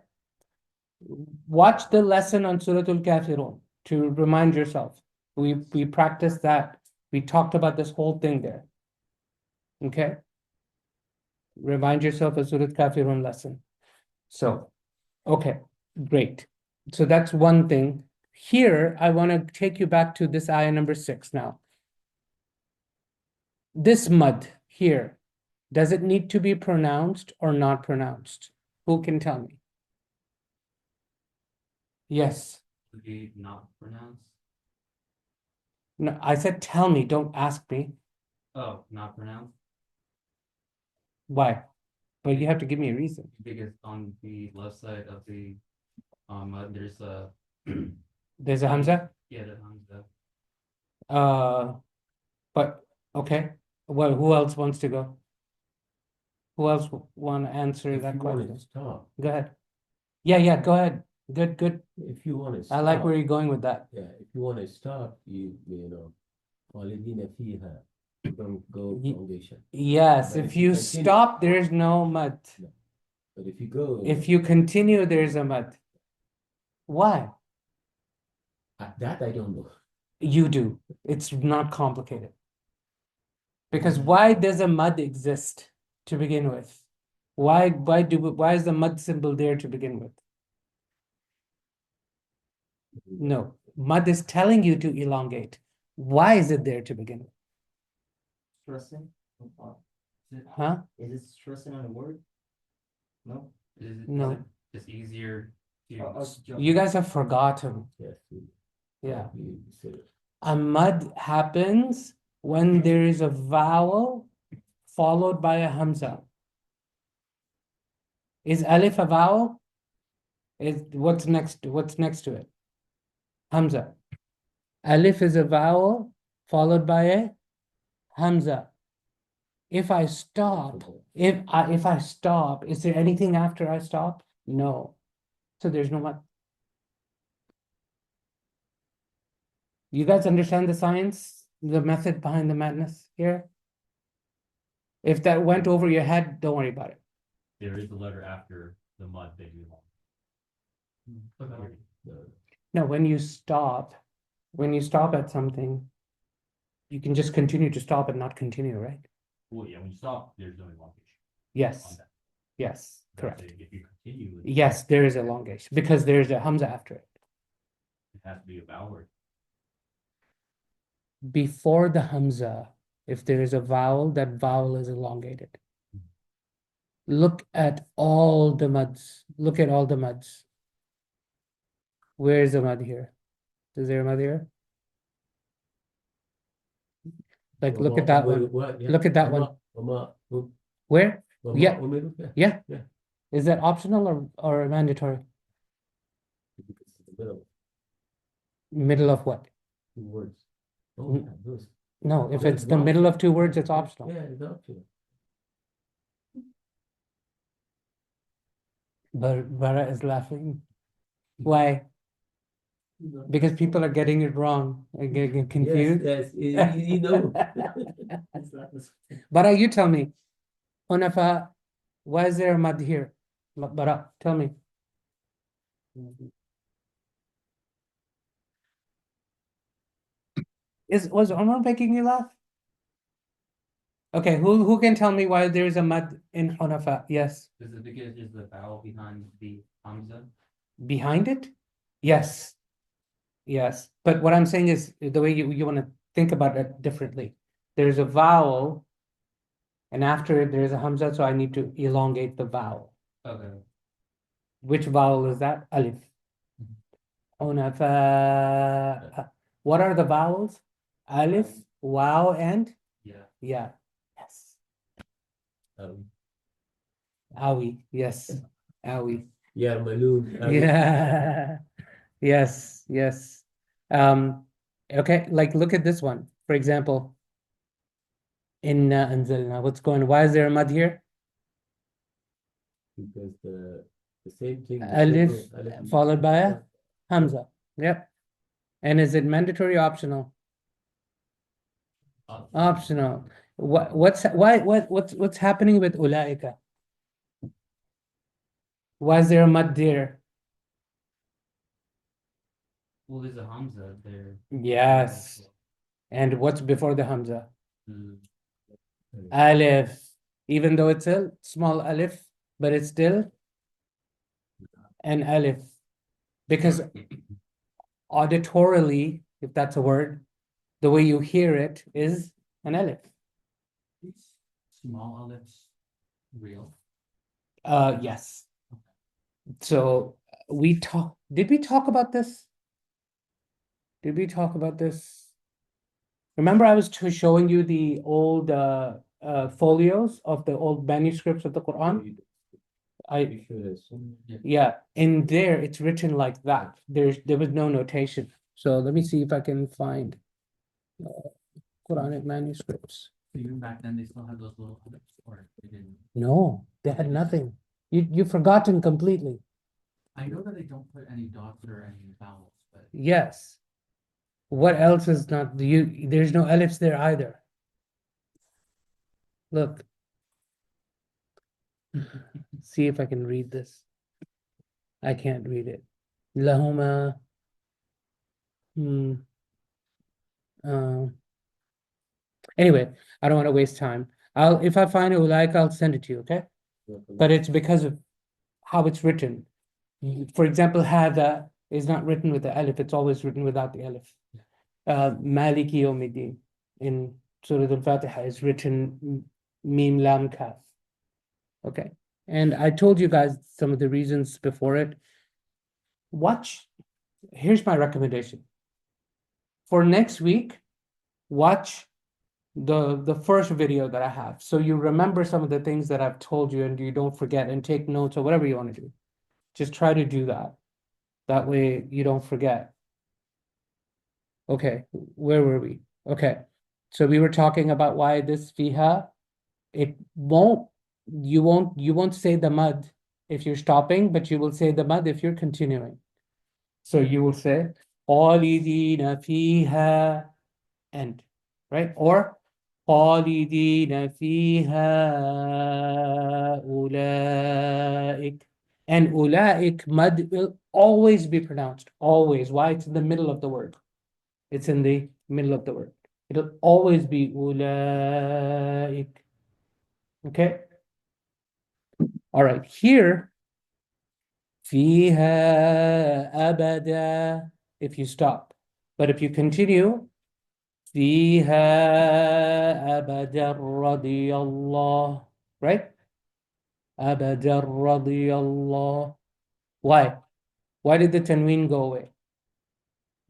Speaker 1: Watch the lesson on Surat al-Kafirun to remind yourself. We practiced that. We talked about this whole thing there. Okay. Remind yourself of Surat Kafirun lesson. So, okay, great. So that's one thing. Here, I want to take you back to this ayah number 6 now. This mud here, does it need to be pronounced or not pronounced? Who can tell me? Yes.
Speaker 2: Would be not pronounced.
Speaker 1: No, I said tell me, don't ask me.
Speaker 2: Oh, not pronounced?
Speaker 1: Why? But you have to give me a reason.
Speaker 2: Because on the left side of the there's a
Speaker 1: There's a Hamza?
Speaker 2: yeah, the Hamza.
Speaker 1: But okay. Well, who else wants to go? Who else want to answer that question?
Speaker 3: Stop.
Speaker 1: Go ahead. Yeah, go ahead. Good.
Speaker 3: If you want to
Speaker 1: I like where you're going with that.
Speaker 3: Yeah, if you want to stop, you know, خالدين فيها, don't go
Speaker 1: Ye-
Speaker 3: foundation.
Speaker 1: Yes,
Speaker 3: But
Speaker 1: if
Speaker 3: if you
Speaker 1: you
Speaker 3: continue-
Speaker 1: stop, there's no mud.
Speaker 3: But if you go,
Speaker 1: If you continue, there's a mud. Why?
Speaker 3: that I don't know.
Speaker 1: You do. It's not complicated. Because why does a mud exist to begin with? Why is the mud symbol there to begin with? No, mud is telling you to elongate. Why is it there to begin with?
Speaker 4: Stressing?
Speaker 1: Huh?
Speaker 4: Is it stressing on a word? No?
Speaker 1: No.
Speaker 2: It's easier to
Speaker 1: You guys have forgotten.
Speaker 3: Yes.
Speaker 1: Yeah.
Speaker 3: You said it.
Speaker 1: A mud happens when there is a vowel followed by a hamza. Is alif a vowel? What's next to it? Hamza. Alif is a vowel followed by a hamza. If I stop, if I stop, is there anything after I stop? No. So there's no mud. You guys understand the science, the method behind the madness here? If that went over your head, don't worry about it.
Speaker 6: There is a letter after the mud that you want.
Speaker 1: No, when you stop at something, you can just continue to stop and not continue, right?
Speaker 6: Well, yeah, when you stop, there's no elongation on
Speaker 1: Yes,
Speaker 6: that.
Speaker 1: yes,
Speaker 6: But
Speaker 1: correct.
Speaker 6: If you continue,
Speaker 1: Yes, there is elongation because there's a hamza after it.
Speaker 6: it has to be a vowel word.
Speaker 1: Before the hamza, if there is a vowel, that vowel is elongated. Look at all the muds. Look at all the muds. Where is the mud here? Is there a mud here? Like, look at that one. Look at that one. Where? Yeah. Yeah.
Speaker 3: Yeah.
Speaker 1: Is that optional or mandatory? Middle of what?
Speaker 3: Two words. Oh,
Speaker 1: Mm.
Speaker 3: yeah, those.
Speaker 1: No, if
Speaker 3: Yeah,
Speaker 1: it's
Speaker 3: it's
Speaker 1: the middle of
Speaker 3: optional.
Speaker 1: two words, it's optional.
Speaker 3: Yeah, it's optional.
Speaker 1: But Bara is laughing. Why? Because people are getting it wrong and getting confused.
Speaker 3: Yes, you know.
Speaker 1: Bara, you tell me. Hunafa, why is there a mad here? Bara, tell me. Was Omar making you laugh? Okay, who can tell me why there is a mad in Hunafa? Yes.
Speaker 2: Is it because there's the vowel behind the Hamza?
Speaker 1: Behind it? Yes. Yes. But what I'm saying is the way you want to think about it differently. There's a vowel, and after it there's a hamza, so I need to elongate the vowel.
Speaker 2: Okay.
Speaker 1: Which vowel is that? Alif. Hunafa. What are the vowels? Alif, wow, and
Speaker 2: Yeah.
Speaker 1: yeah. Yes.
Speaker 3: Um,
Speaker 1: Awi. Yes. Awi.
Speaker 3: yeah, Maloon.
Speaker 1: Yeah. Yes. Yes. Okay, like look at this one. For example, Inna anzalna. What's going on? Why is there a mud here?
Speaker 3: Because the same thing. the
Speaker 1: Alif
Speaker 3: symbol,
Speaker 1: followed by a Hamza. Yep. And is it mandatory or optional? Optional. What's happening with ulaika? Why is there a mud there?
Speaker 2: Well, there's a Hamza there.
Speaker 1: Yes. And what's before the Hamza?
Speaker 2: Mm.
Speaker 1: Alif. Even though it's a small alif, but it's still an alif. Because auditorily, if that's a word, the way you hear it is an alif.
Speaker 2: Small olives, real.
Speaker 1: Yes. So did we talk about this? Did we talk about this? Remember I was showing you the old folios of the old manuscripts of the Quran? Yeah, in there it's written like that. There was no notation. So let me see if I can find Quranic manuscripts.
Speaker 2: Even back then, they still had those little olives, or they didn't.
Speaker 1: No, they had nothing. You've forgotten completely.
Speaker 2: I know that they don't put any dots or any vowels, but
Speaker 1: Yes. What else is not there's no alifs there either. Look. See if I can read this. I can't read it. Lahuma. Anyway, I don't want to waste time. If I find it like, I'll send it to you, okay? But it's because of how it's written. For example, hada is not written with the alif, it's always written without the alif. Maliki Yawmiddin in Surat al-Fatiha is written Mim Lam Kaf. Okay. And I told you guys some of the reasons before it. Here's my recommendation. For next week, watch the first video that I have. So you remember some of the things that I've told you and you don't forget, and take notes or whatever you want to do. Just try to do that. That way you don't forget. Okay, where were we? Okay. So we were talking about why this fiha, you won't say the mud if you're stopping, but you will say the mud if you're continuing. So you will say khalidina fiha, end, right? Or khalidina fiha ulaik. And ulaik mud will always be pronounced. Always. Why? It's in the middle of the word. It's in the middle of the word. It'll always be ulaik. Okay? All right. Here, fiha abada, if you stop. But if you continue, fiha abada radiyallah. Right? Abada radiyallah. Why? Why did the tanween go away?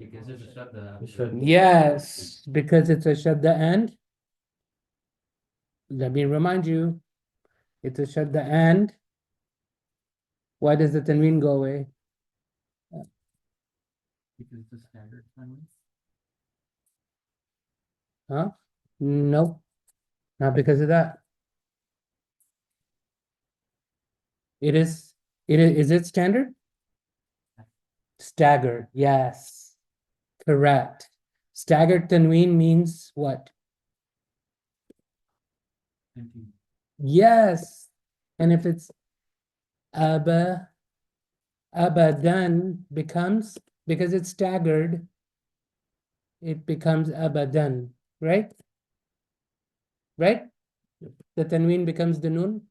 Speaker 2: because there's a shadda.
Speaker 1: Yes, because it's a shadda and let me remind you, it's a shadda and why does the tanween go away?
Speaker 2: Because it's a standard time.
Speaker 1: Huh? No, not because of that. Is it standard? Staggered, yes. Correct. Staggered tanween means what? Yes. And if it's abadan becomes, because it's staggered, it becomes abadan, right? Right? The tanween becomes the nun.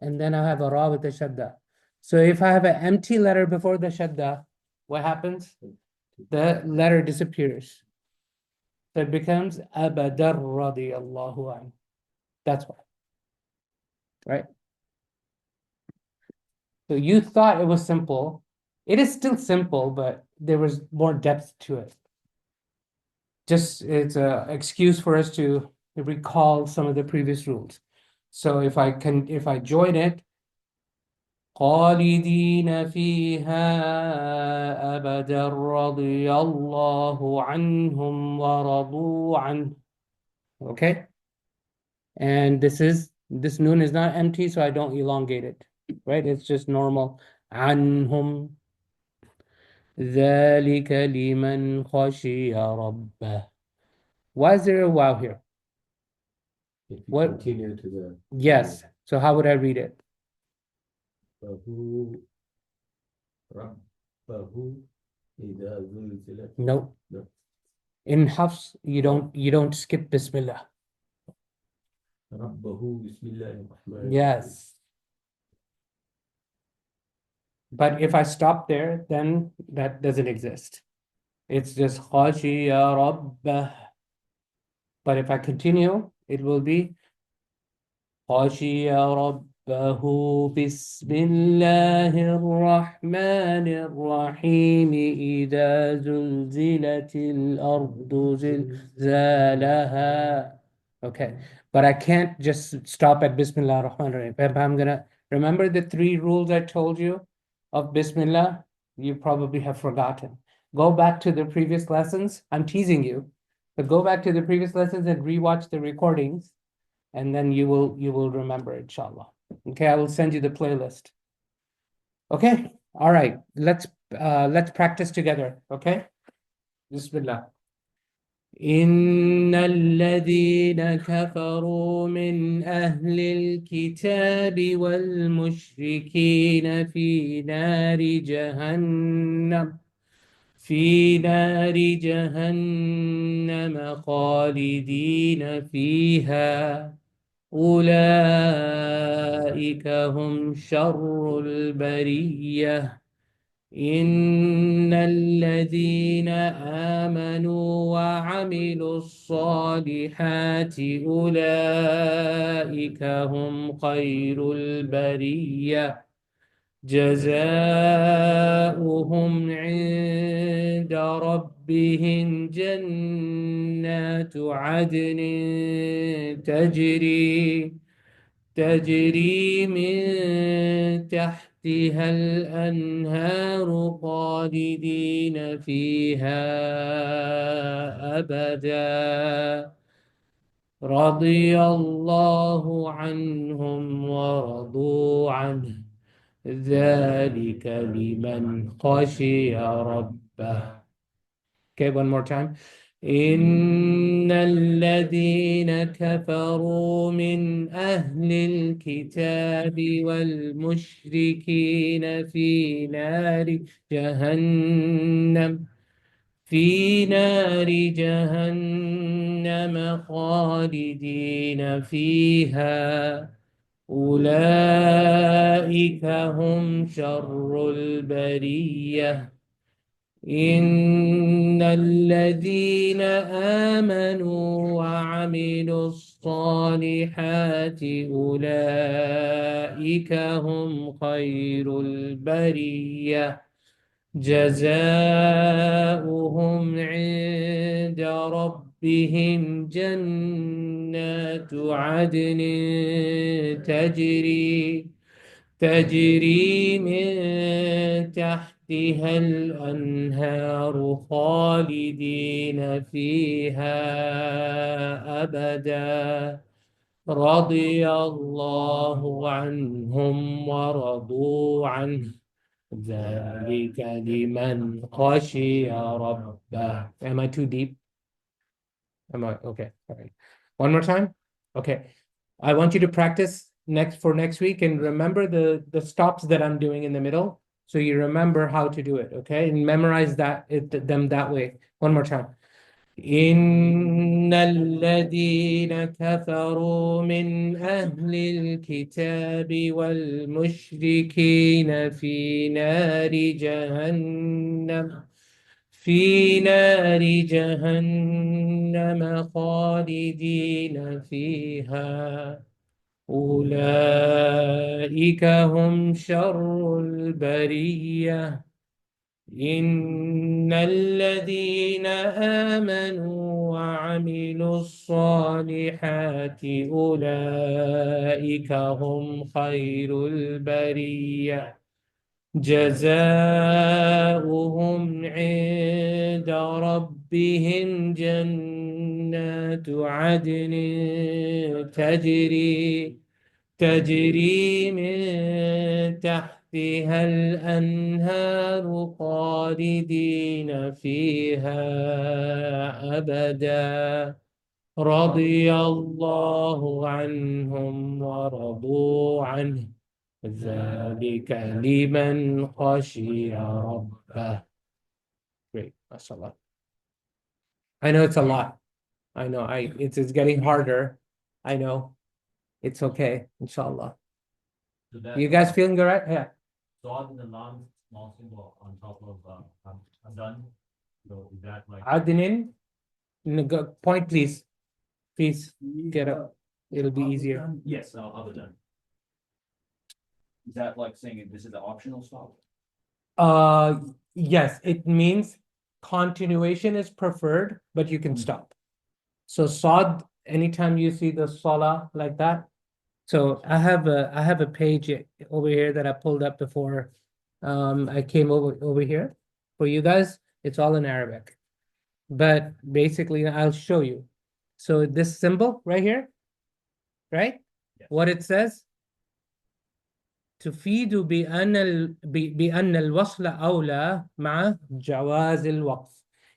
Speaker 1: And then I have a ra with the shadda. So if I have an empty letter before the shadda, what happens? The letter disappears. So it becomes abadar radiyallahu anhu. That's why. Right? So you thought it was simple. It is still simple, but there was more depth to it. Just it's an excuse for us to recall some of the previous rules. So if I join it, خالدين فيها أبدا رضي الله عنهم ورضوا عنه. Okay? And this noon is not empty, so I don't elongate it. Right? It's just normal. عنهم ذلك لمن خشي ربه. Why is there a wow here?
Speaker 3: If you
Speaker 1: What?
Speaker 3: continue to the.
Speaker 1: Yes. So how would I read it?
Speaker 3: فهو ربه إذا زلزلت.
Speaker 1: No.
Speaker 3: No.
Speaker 1: In Hafs, you don't skip Bismillah.
Speaker 3: ربه بسم الله الرحمن الرحيم.
Speaker 1: Yes. But if I stop there, then that doesn't exist. It's just khashiya rabbah. But if I continue, it will be khashiya rabbahu bismillahir rahmanir rahim idha zulzilatil ardu zilzalaha. Okay, but I can't just stop at Bismillah ar-Rahman ar-Rahim. I'm gonna remember the 3 rules I told you of Bismillah. You probably have forgotten. Go back to the previous lessons. I'm teasing you, but go back to the previous lessons and rewatch the recordings, and then you will remember, inshallah. Okay, I will send you the playlist. Okay, all right. Let's practice together. Okay, Bismillah. إن الذين كفروا من أهل الكتاب والمشركين في نار جهنم خالدين فيها أولئك هم شر البرية إن الذين آمنوا وعملوا الصالحات أولئك هم خير البرية جزاؤهم عند ربهم جنات عدن تجري من تحتها الأنهار خالدين فيها أبدا رضي الله عنهم ورضوا عنه ذلك لمن خشي ربه. Okay, one more time. إن الذين كفروا من أهل الكتاب والمشركين في نار جهنم خالدين فيها أولئك هم شر البرية إن الذين آمنوا وعملوا الصالحات أولئك هم خير البرية جزاؤهم عند ربهم جنات عدن تجري من تحتها الأنهار خالدين فيها أبدا رضي الله عنهم ورضوا عنه ذلك لمن خشي ربه. Am I too deep? Am I okay? All right. One more time. Okay. I want you to practice next week and remember the stops that I'm doing in the middle, so you remember how to do it. Okay, and memorize them that way. One more time. إن الذين كفروا من أهل الكتاب والمشركين في نار جهنم خالدين فيها أولئك هم شر البرية إن الذين آمنوا وعملوا الصالحات أولئك هم خير البرية جزاؤهم عند ربهم جنات عدن تجري من تحتها الأنهار خالدين فيها أبدا رضي الله عنهم ورضوا عنه ذلك لمن خشي ربه. Great, mashallah. I know it's a lot. I know it's getting harder. I know. It's okay, inshallah.
Speaker 6: So that,
Speaker 1: You guys feeling good, right? Yeah.
Speaker 6: Saad in the non-small symbol on top of, I'm done. So is that like?
Speaker 1: Adnin, point please. Please get up. It'll be easier.
Speaker 6: Yes, other than. Is that like saying this is the optional stop?
Speaker 1: Yes, it means continuation is preferred, but you can stop. So Saad, anytime you see the salah like that. So I have a page over here that I pulled up before I came over here for you guys. It's all in Arabic. But basically I'll show you. So this symbol right here, right?
Speaker 6: Yes.
Speaker 1: What it says تفيد بأن الوصل أولى مع جواز الوقف.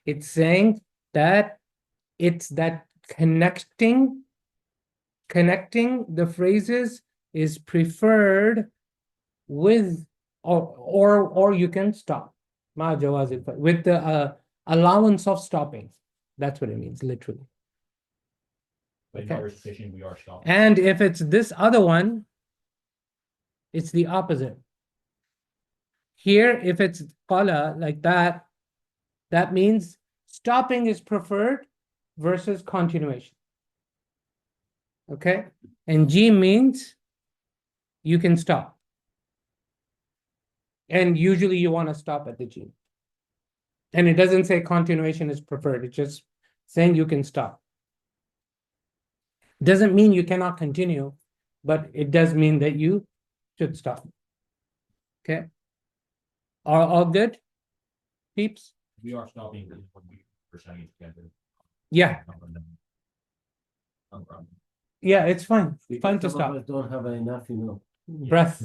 Speaker 1: It's saying that it's that connecting the phrases is preferred with or you can stop مع جواز الوقف with the allowance of stopping. That's what it means literally.
Speaker 6: But in
Speaker 1: Okay.
Speaker 6: our repetition, we are stopping.
Speaker 1: And if it's this other one, it's the opposite. Here, if it's qala like that, that means stopping is preferred versus continuation. Okay? And G means you can stop. And usually you want to stop at the G. And it doesn't say continuation is preferred. It's just saying you can stop. Doesn't mean you cannot continue, but it does mean that you should stop. Okay? Are all good, peeps?
Speaker 6: We are stopping when we reciting together.
Speaker 1: Yeah.
Speaker 6: No problem.
Speaker 1: Yeah, it's fine. Fine to
Speaker 4: Some of
Speaker 1: stop.
Speaker 4: us don't have enough,
Speaker 1: Breath.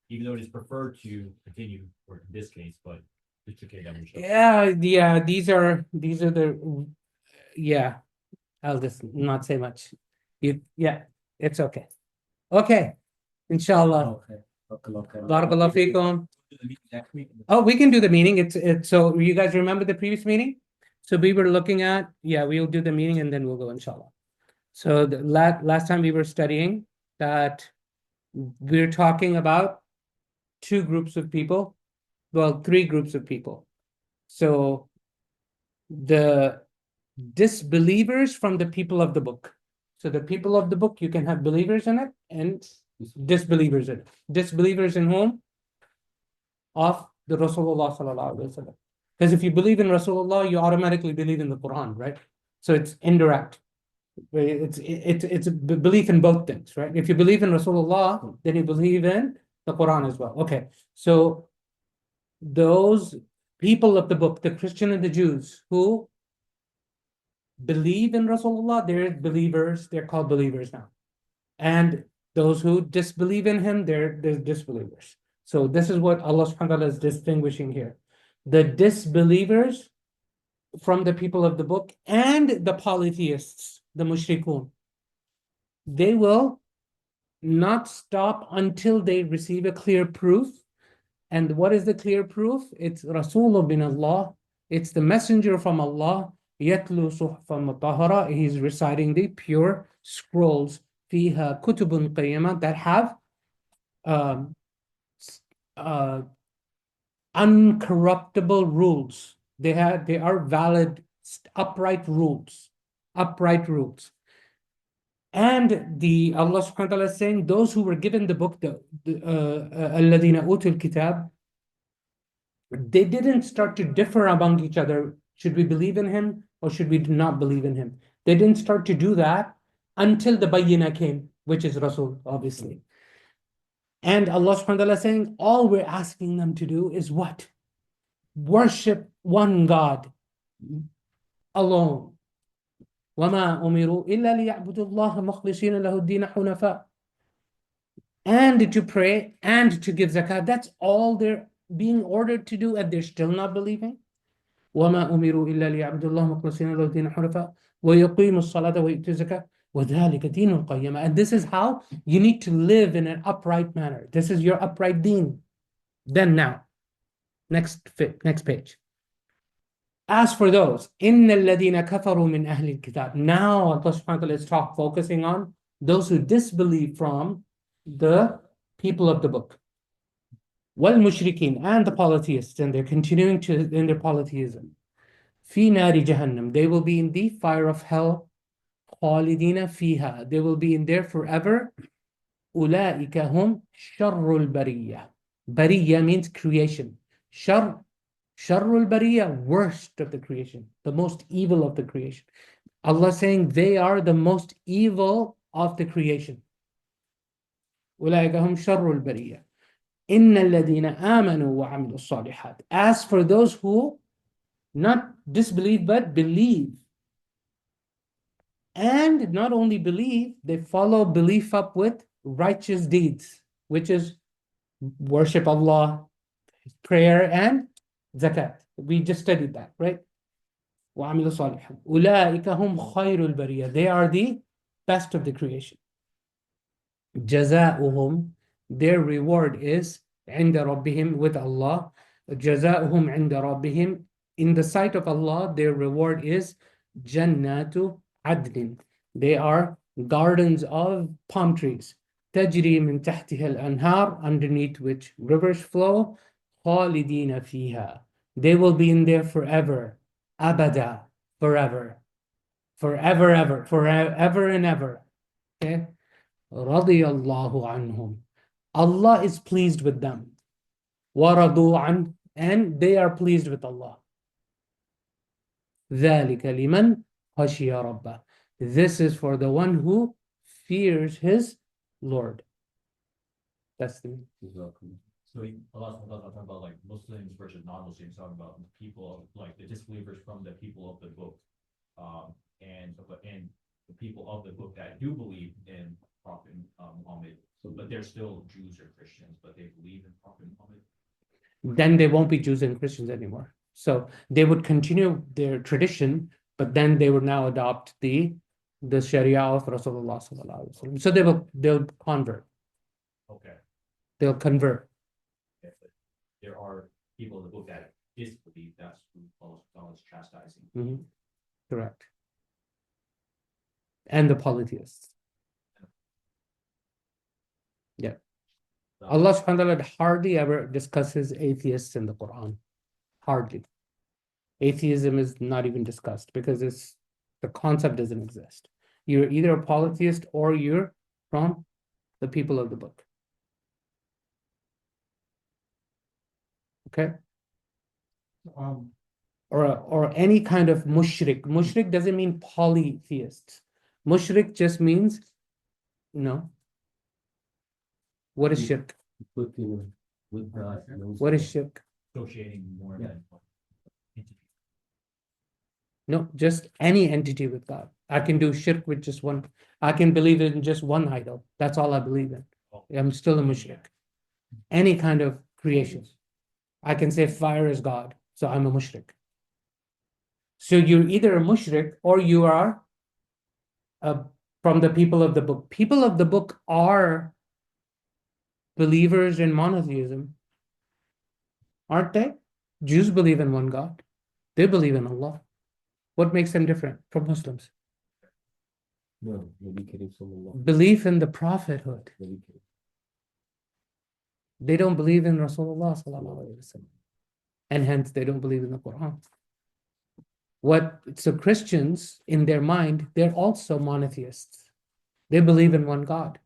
Speaker 6: Even though it is preferred to continue, or in this case, but it's okay that we stop.
Speaker 1: Yeah, these are the yeah. I'll just not say much. Yeah, it's okay. Okay, inshallah.
Speaker 4: Okay.
Speaker 1: Barakallahu feekum. Oh, we can do the meeting. It's so you guys remember the previous meeting? So we were looking at, yeah, we'll do the meeting and then we'll go, inshallah. So the last time we were studying that we're talking about two groups of people, well, three groups of people. So the disbelievers from the people of the book. So the people of the book, you can have believers in it and disbelievers in it. Disbelievers in whom? Of the Rasulullah sallallahu alaihi wasallam. Because if you believe in Rasulullah, you automatically believe in the Quran, right? So it's indirect. It's a belief in both things, right? If you believe in Rasulullah, then you believe in the Quran as well. Okay, so those people of the book, the Christian and the Jews who believe in Rasulullah, they're believers, they're called believers now. And those who disbelieve in him, they're disbelievers. So this is what Allah subhanahu wa ta'ala is distinguishing here. The disbelievers from the people of the book and the polytheists, the mushrikun, they will not stop until they receive a clear proof. And what is the clear proof? It's Rasulullah bin Allah. It's the messenger from Allah. Yatlu suhfan mutahhara. He's reciting the pure scrolls. Fiha kutubun qayyimah that have uncorruptible rules. They are valid, upright rules. And the Allah subhanahu wa ta'ala is saying those who were given the book, the الَّذِينَ أُوتُوا الْكِتَابِ, They didn't start to differ among each other. Should we believe in him or should we not believe in him? They didn't start to do that until the Bayyinah came, which is Rasul, obviously. And Allah subhanahu wa ta'ala is saying, all we're asking them to do is what? Worship one God alone. وَمَا أُمِرُوا إِلَّا لِيَعْبُدُوا اللَّهَ مُخْلِصِينَ لَهُ الدِّينَ حُنَفَاءَ. And to pray and to give zakat. That's all they're being ordered to do, and they're still not believing. وَمَا أُمِرُوا إِلَّا لِيَعْبُدُوا اللَّهَ مُخْلِصِينَ لَهُ الدِّينَ حُنَفَاءَ وَيُقِيمُوا الصَّلَاةَ وَيُؤْتُوا الزَّكَاةَ وَذَلِكَ دِينُ الْقَيِّمَةِ. And this is how you need to live in an upright manner. This is your upright deen. Then now, next page. As for those, إِنَّ الَّذِينَ كَفَرُوا مِنْ أَهْلِ الْكِتَابِ. Now Allah subhanahu wa ta'ala is focusing on those who disbelieve from the people of the book. وَالْمُشْرِكِينَ, and the polytheists, and they're continuing in their polytheism. فِي نَارِ جَهَنَّمْ, they will be in the fire of hell. خَالِدِينَ فِيهَا, they will be in there forever. أُولَٰئِكَ هُمْ شَرُّ الْبَرِيَّةِ. Bariyya means creation. Sharrul Bariyya, worst of the creation, the most evil of the creation. Allah saying they are the most evil of the creation. أُولَٰئِكَ هُمْ شَرُّ الْبَرِيَّةِ إِنَّ الَّذِينَ آمَنُوا وَعَمِلُوا الصَّالِحَاتِ. As for those who not disbelieve but believe, and not only believe, they follow belief up with righteous deeds, which is worship Allah, prayer, and zakat. We just studied that, right? وَعَمِلُوا صَالِحًا أُولَٰئِكَ هُمْ خَيْرُ الْبَرِيَّةِ. They are the best of the creation. جَزَاؤُهُمْ, their reward is عِنْدَ رَبِّهِمْ, with Allah. جَزَاؤُهُمْ عِنْدَ رَبِّهِمْ, in the sight of Allah, their reward is جَنَّاتُ عَدْلٍ. They are gardens of palm trees. تَجْرِي مِنْ تَحْتِهَا الْأَنْهَارُ, underneath which rivers flow. خَالِدِينَ فِيهَا, they will be in there forever. Abada, forever. Forever, ever, forever and ever. Okay? رَضِيَ اللَّهُ عَنْهُمْ, Allah is pleased with them. وَرَضُوا عَنْهُ, and they are pleased with Allah. ذَلِكَ لِمَنْ خَشِيَ رَبَّهُ. This is for the one who fears his Lord. That's the
Speaker 6: So Allah talking about like Muslims versus non-Muslims, talking about people like the disbelievers from the people of the book, and the people of the book that do believe in Prophet Muhammad, but they're still Jews or Christians, but they believe in Prophet Muhammad.
Speaker 1: Then they won't be Jews and Christians anymore. So they would continue their tradition, but then they would now adopt the Sharia of Rasulullah sallallahu alaihi wasallam. So they'll convert.
Speaker 6: Okay.
Speaker 1: They'll convert.
Speaker 6: Yes, but there are people in the book that disbelieve. That's who Allah is chastising.
Speaker 1: Mhm. Correct. And the polytheists. Yeah. Allah subhanahu wa ta'ala hardly ever discusses atheists in the Quran. Hardly. Atheism is not even discussed because the concept doesn't exist. You're either a polytheist or you're from the people of the book. Okay? Or any kind of mushrik. Mushrik doesn't mean polytheists. Mushrik just means, what is shirk? What is shirk?
Speaker 6: Associating more than one entity.
Speaker 1: No, just any entity with God. I can do shirk with just one. I can believe in just one idol. That's all I believe in. I'm still a mushrik. Any kind of creation. I can say fire is God, so I'm a mushrik. So you're either a mushrik or you are from the people of the book. People of the book are believers in monotheism, aren't they? Jews believe in one God. They believe in Allah. What makes them different from Muslims?
Speaker 3: No,
Speaker 1: Belief in the prophethood. They don't believe in Rasulullah sallallahu alaihi wasallam, and hence they don't believe in the Quran. So Christians, in their mind, they're also monotheists. They believe in one God.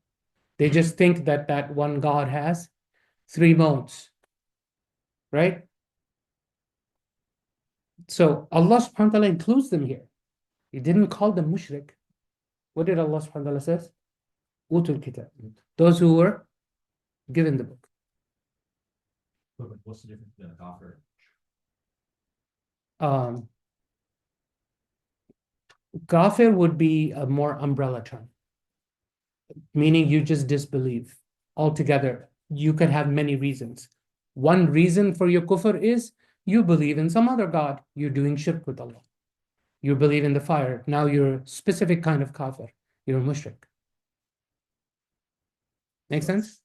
Speaker 1: They just think that one God has 3 modes, right? So Allah subhanahu wa ta'ala includes them here. He didn't call them mushrik. What did Allah subhanahu wa ta'ala says? Utul kitab. Those who were given the book.
Speaker 6: But what's the difference between a kafir?
Speaker 1: Kafir would be a more umbrella term, meaning you just disbelieve altogether. You could have many reasons. One reason for your kufr is you believe in some other God. You're doing shirk with Allah. You believe in the fire. Now you're a specific kind of kafir. You're a mushrik. Make sense?